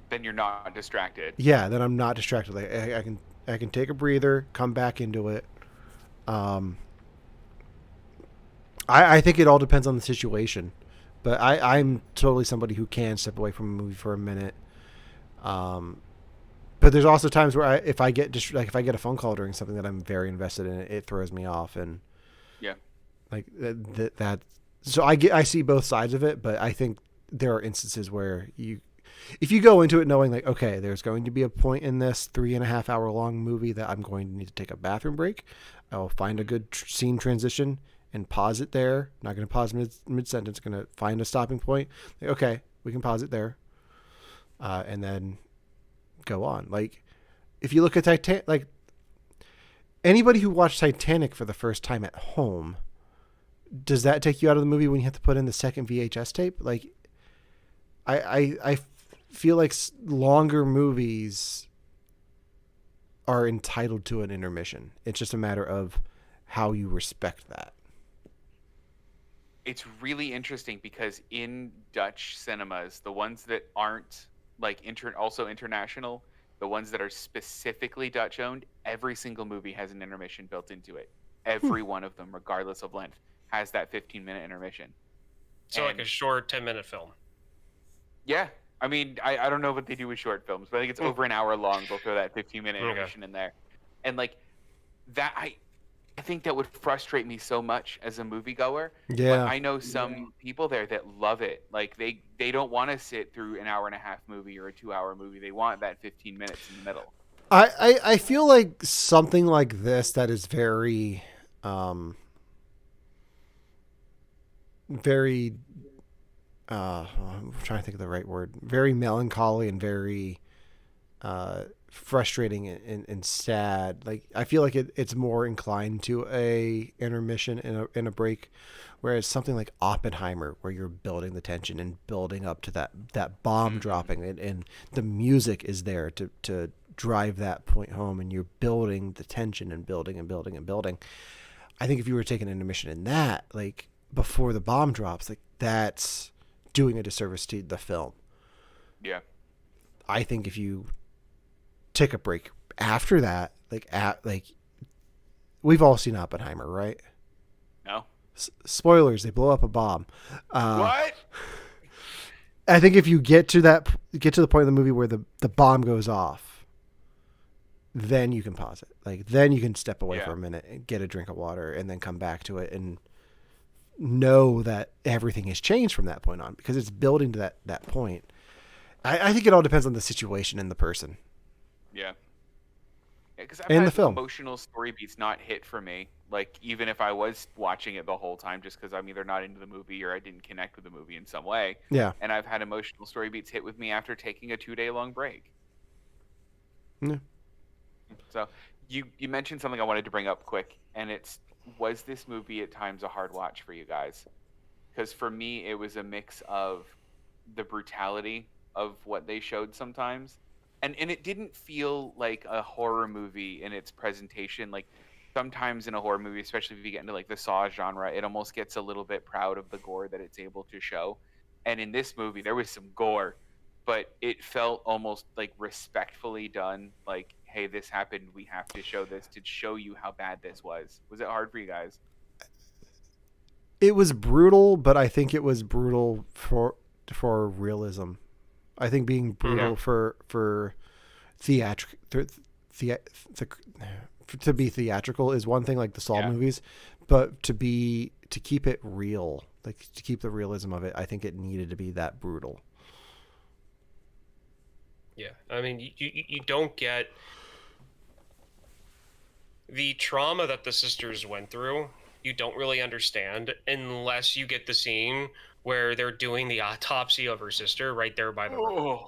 Then you're not distracted. Yeah, then I'm not distracted. Like, I can take a breather, come back into it. I think it all depends on the situation, but I'm totally somebody who can step away from a movie for a minute. But there's also times where if I get a phone call during something that I'm very invested in, it throws me off, and Yeah. like that. So I see both sides of it, but I think there are instances where if you go into it knowing like, okay, there's going to be a point in this 3.5 hour long movie that I'm going to need to take a bathroom break, I will find a good scene transition and pause it there. Not going to pause mid sentence. Going to find a stopping point. Like, okay, we can pause it there, and then go on. Like, if you look at Titanic, like anybody who watched Titanic for the first time at home does that take you out of the movie when you have to put in the second VHS tape? Like, I feel like longer movies are entitled to an intermission. It's just a matter of how you respect that. It's really interesting because in Dutch cinemas, the ones that aren't like also international, the ones that are specifically Dutch owned, every single movie has an intermission built into it. Every one of them, regardless of length, has that 15-minute intermission. So like a short 10-minute film. Yeah. I mean, I don't know what they do with short films, but I think it's over an hour long. They'll throw that 15-minute intermission in there. And like that, I think that would frustrate me so much as a moviegoer. Yeah. But I know some people there that love it. Like they don't want to sit through an hour and a half movie or a 2-hour movie. They want that 15 minutes in the middle. I feel like something like this that is very very I'm trying to think of the right word. Very melancholy and very frustrating and sad. Like I feel like it's more inclined to a intermission in a break, whereas something like Oppenheimer, where you're building the tension and building up to that bomb dropping, and the music is there to drive that point home, and you're building the tension and building and building and building. I think if you were taking an intermission in that, like before the bomb drops, like that's doing a disservice to the film. Yeah. I think if you take a break after that, like we've all seen Oppenheimer, right? No. Spoilers, they blow up a bomb. What? I think if you get to the point of the movie where the bomb goes off, then you can pause it. Like then you can step away for a minute and get a drink of water and then come back to it and know that everything has changed from that point on, because it's building to that point. I think it all depends on the situation and the person. Yeah. Because I've And had the film. emotional story beats not hit for me. Like even if I was watching it the whole time, just because I'm either not into the movie or I didn't connect with the movie in some way. Yeah. And I've had emotional story beats hit with me after taking a 2-day long break. Yeah. So you mentioned something I wanted to bring up quick, and was this movie at times a hard watch for you guys? Because for me, it was a mix of the brutality of what they showed sometimes, and it didn't feel like a horror movie in its presentation. Like sometimes in a horror movie, especially if you get into like the Saw genre, it almost gets a little bit proud of the gore that it's able to show. And in this movie, there was some gore, but it felt almost like respectfully done. Like, hey, this happened. We have to show this to show you how bad this was. Was it hard for you guys? It was brutal, but I think it was brutal for realism. I think being brutal for theatrical to be theatrical is one thing, like the Saw movies, but to keep it real, like to keep the realism of it, I think it needed to be that brutal. Yeah, I mean, you don't get the trauma that the sisters went through. You don't really understand unless you get the scene where they're doing the autopsy of her sister right there by the road.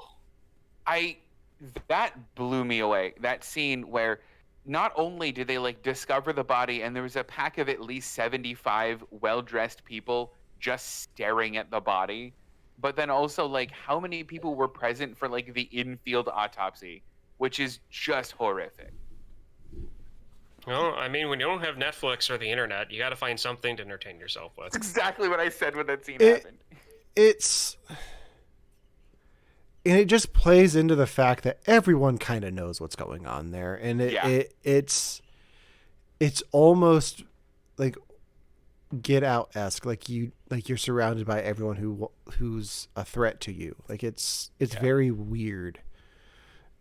That blew me away. That scene where not only did they like discover the body, and there was a pack of at least 75 well-dressed people just staring at the body, but then also like how many people were present for like the in-field autopsy, which is just horrific. Well, I mean, when you don't have Netflix or the internet, you got to find something to entertain yourself with. That's exactly what I said when that scene happened. And it just plays into the fact that everyone kind of knows what's going on there, and it's almost like Get Out-esque. Like you're surrounded by everyone who's a threat to you. Like it's very weird.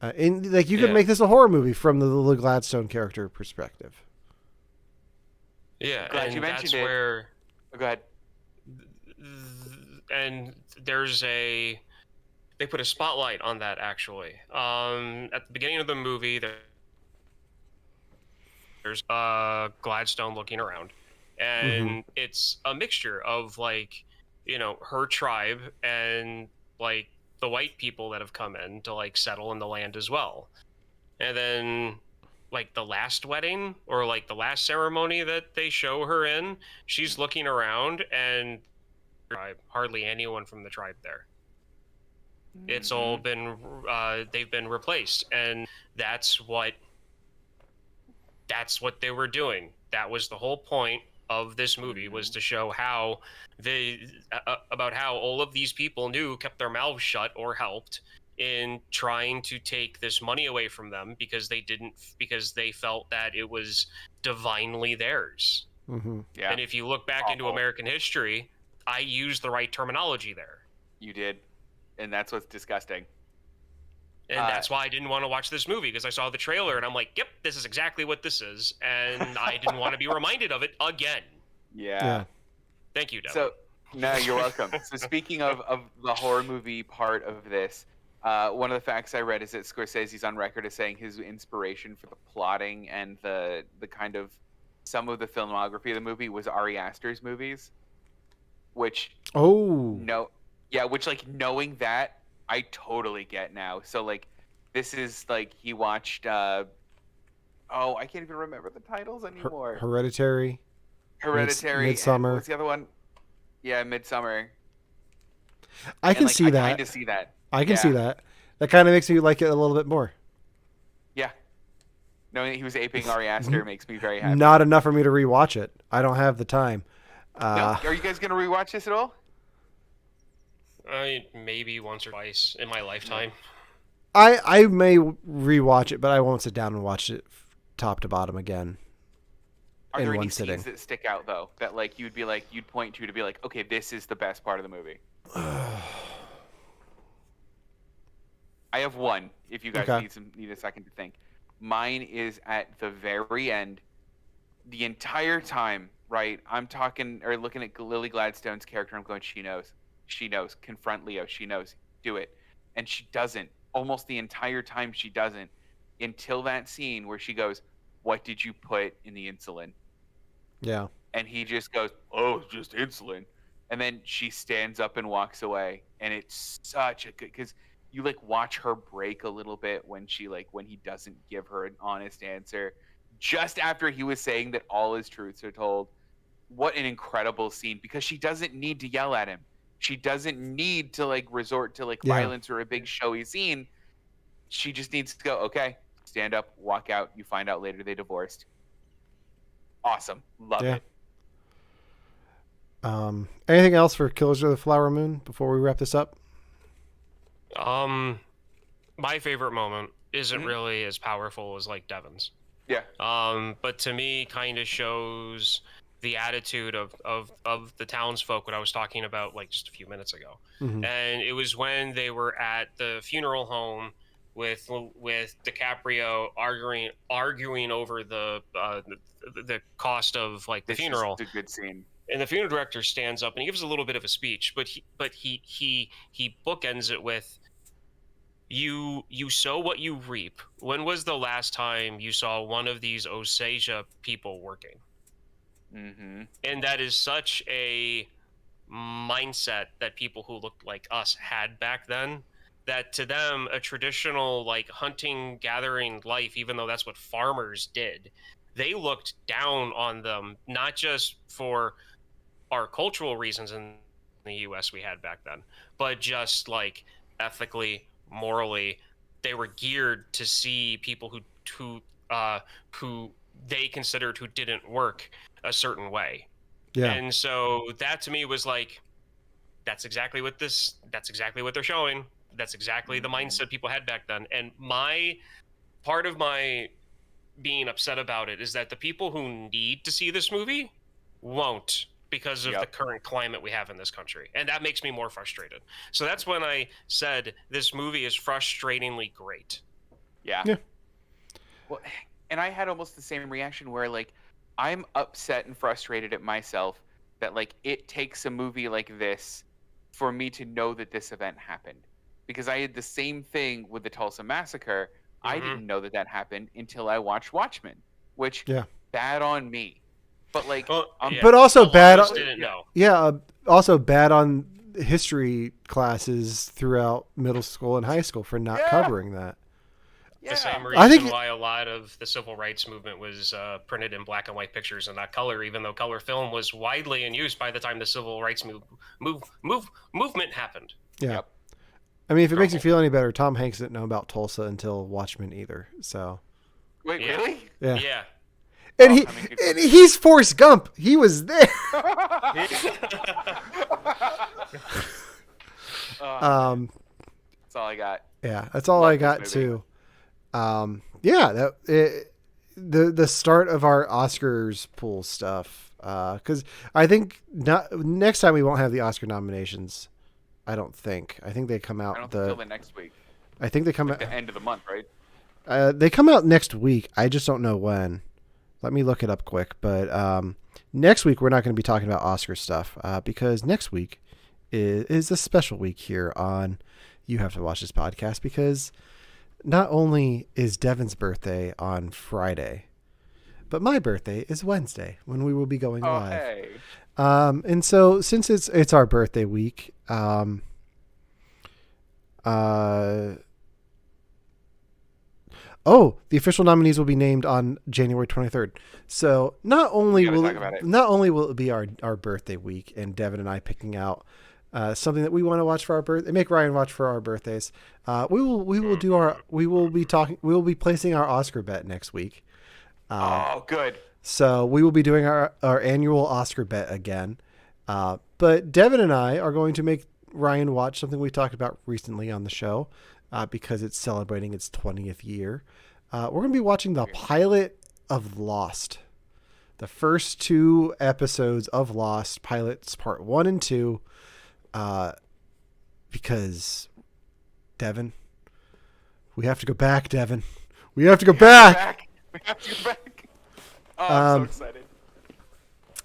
And like you could make this a horror movie from the Gladstone character perspective. Yeah, Glad and you mentioned that's it. where. Go ahead. And they put a spotlight on that actually. At the beginning of the movie, there's Gladstone looking around, and it's a mixture of like, her tribe and like the white people that have come in to like settle in the land as well. And then like the last wedding or like the last ceremony that they show her in, she's looking around and hardly anyone from the tribe there. It's all been they've been replaced, and that's what they were doing. That was the whole point of this movie, was to show how about how all of these people kept their mouths shut or helped in trying to take this money away from them because they felt that it was divinely theirs. Mm-hmm. Yeah. And if you look back into American history, I used the right terminology there. You did. And that's what's disgusting. And that's why I didn't want to watch this movie, because I saw the trailer and I'm like, yep, this is exactly what this is. And I didn't want to be reminded of it again. Yeah. Thank you, Devon. So, no, you're welcome. So speaking of the horror movie part of this, one of the facts I read is that Scorsese's on record as saying his inspiration for the plotting and the kind of some of the filmography of the movie was Ari Aster's movies, which which like knowing that I totally get now. So like this is like he watched I can't even remember the titles anymore. Hereditary, Midsommar. What's the other one? Yeah, Midsommar. I can see that. I kind of see that. I can see that. That kind of makes me like it a little bit more. Yeah. Knowing that he was aping Ari Aster makes me very happy. Not enough for me to rewatch it. I don't have the time. No. Are you guys going to rewatch this at all? Maybe once or twice in my lifetime. I may rewatch it, but I won't sit down and watch it top to bottom again. Are there any sitting. scenes that stick out though that like you'd point to be like, okay, this is the best part of the movie? I have one. If you guys need a second to think, mine is at the very end. The entire time, right? I'm talking or looking at Lily Gladstone's character. I'm going, she knows. Confront Leo. She knows. Do it. And she doesn't. Almost the entire time she doesn't. Until that scene where she goes, what did you put in the insulin? Yeah. And he just goes, oh, it's just insulin. And then she stands up and walks away. And it's such a good, because you like watch her break a little bit when he doesn't give her an honest answer. Just after he was saying that all his truths are told. What an incredible scene, because she doesn't need to yell at him. She doesn't need to like resort to like violence or a big showy scene. She just needs to go, okay, stand up, walk out. You find out later they divorced. Awesome. Love it. Anything else for Killers of the Flower Moon before we wrap this up? My favorite moment isn't really as powerful as like Devon's. Yeah. But to me kind of shows the attitude of the townsfolk, what I was talking about like just a few minutes ago. Mm-hmm. And it was when they were at the funeral home with DiCaprio arguing over the cost of like the funeral. It's a good scene. And the funeral director stands up and he gives a little bit of a speech, but he bookends it with, you sow what you reap. When was the last time you saw one of these Osage people working? Mm-hmm. And that is such a mindset that people who looked like us had back then, that to them a traditional like hunting gathering life, even though that's what farmers did, they looked down on them, not just for our cultural reasons in the US we had back then, but just like ethically, morally, they were geared to see people who they considered who didn't work a certain way. Yeah. And so that to me was like, that's exactly what they're showing. That's exactly the mindset people had back then. And part of my being upset about it is that the people who need to see this movie won't, because of the current climate we have in this country. And that makes me more frustrated. So that's when I said this movie is frustratingly great. Yeah. Well, and I had almost the same reaction where like I'm upset and frustrated at myself that like it takes a movie like this for me to know that this event happened. Because I had the same thing with the Tulsa Massacre. Mm-hmm. I didn't know that happened until I watched Watchmen, which bad on me. But like, but also bad. Didn't know. Yeah, also bad on history classes throughout middle school and high school for not covering that. Yeah. The same I reason think- why a lot of the civil rights movement was printed in black and white pictures and not color, even though color film was widely in use by the time the civil rights movement happened. Yeah. Yep. I mean, if it makes you Trouble. feel any better, Tom Hanks didn't know about Tulsa until Watchmen either. So, Wait, Yeah. really? yeah. Yeah. And, Oh, he, I mean, good and for- he's Forrest Gump. He was there. That's all I got. Yeah, that's all Love I this got movie. too. The start of our Oscars pool stuff. Because I think next time we won't have the Oscar nominations. I don't think. I think they come out I don't think until the next week. I think they come Like out. the end of the month, right? They come out next week. I just don't know when. Let me look it up quick. But next week we're not going to be talking about Oscar stuff because next week is a special week here on You Have to Watch This Podcast, because not only is Devon's birthday on Friday, but my birthday is Wednesday when we will be going Oh, live. hey. And so since it's our birthday week, the official nominees will be named on January 23rd. So not only We gotta will talk about it. not only will it be our birthday week and Devon and I picking out something that we want to watch for our birthday, make Ryan watch for our birthdays. We will be placing our Oscar bet next week. Oh, good. So we will be doing our annual Oscar bet again. But Devon and I are going to make Ryan watch something we talked about recently on the show because it's celebrating its 20th year. We're going to be watching the pilot of Lost. The first 2 episodes of Lost, pilots part 1 and 2. Because Devon, we have to go back, Devon. We have to go back. We have to go back. Oh, I'm so excited.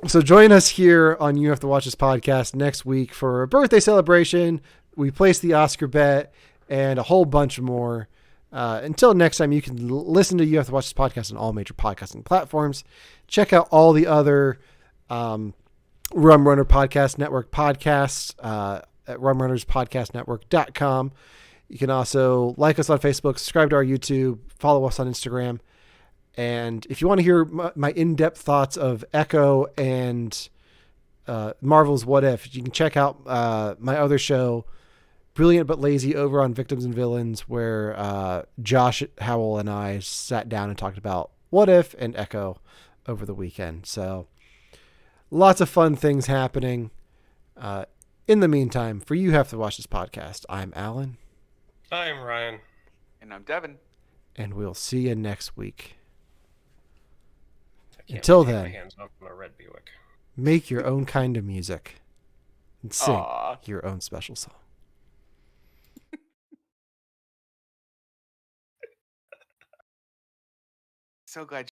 So join us here on You Have to Watch This Podcast next week for a birthday celebration. We place the Oscar bet and a whole bunch more. Until next time, you can listen to You Have to Watch This Podcast on all major podcasting platforms. Check out all the other Rum Runner Podcast Network podcasts at rumrunnerspodcastnetwork.com. You can also like us on Facebook, subscribe to our YouTube, follow us on Instagram. And if you want to hear my in-depth thoughts of Echo and Marvel's What If, you can check out my other show, Brilliant But Lazy, over on Victims and Villains, where Josh Howell and I sat down and talked about What If and Echo over the weekend. So lots of fun things happening. In the meantime, for You Have to Watch This Podcast, I'm Alan. I'm Ryan. And I'm Devin. And we'll see you next week. I can't Until take my then. hands off my red Buick. Make your own kind of music and sing Aw. your own special song. So glad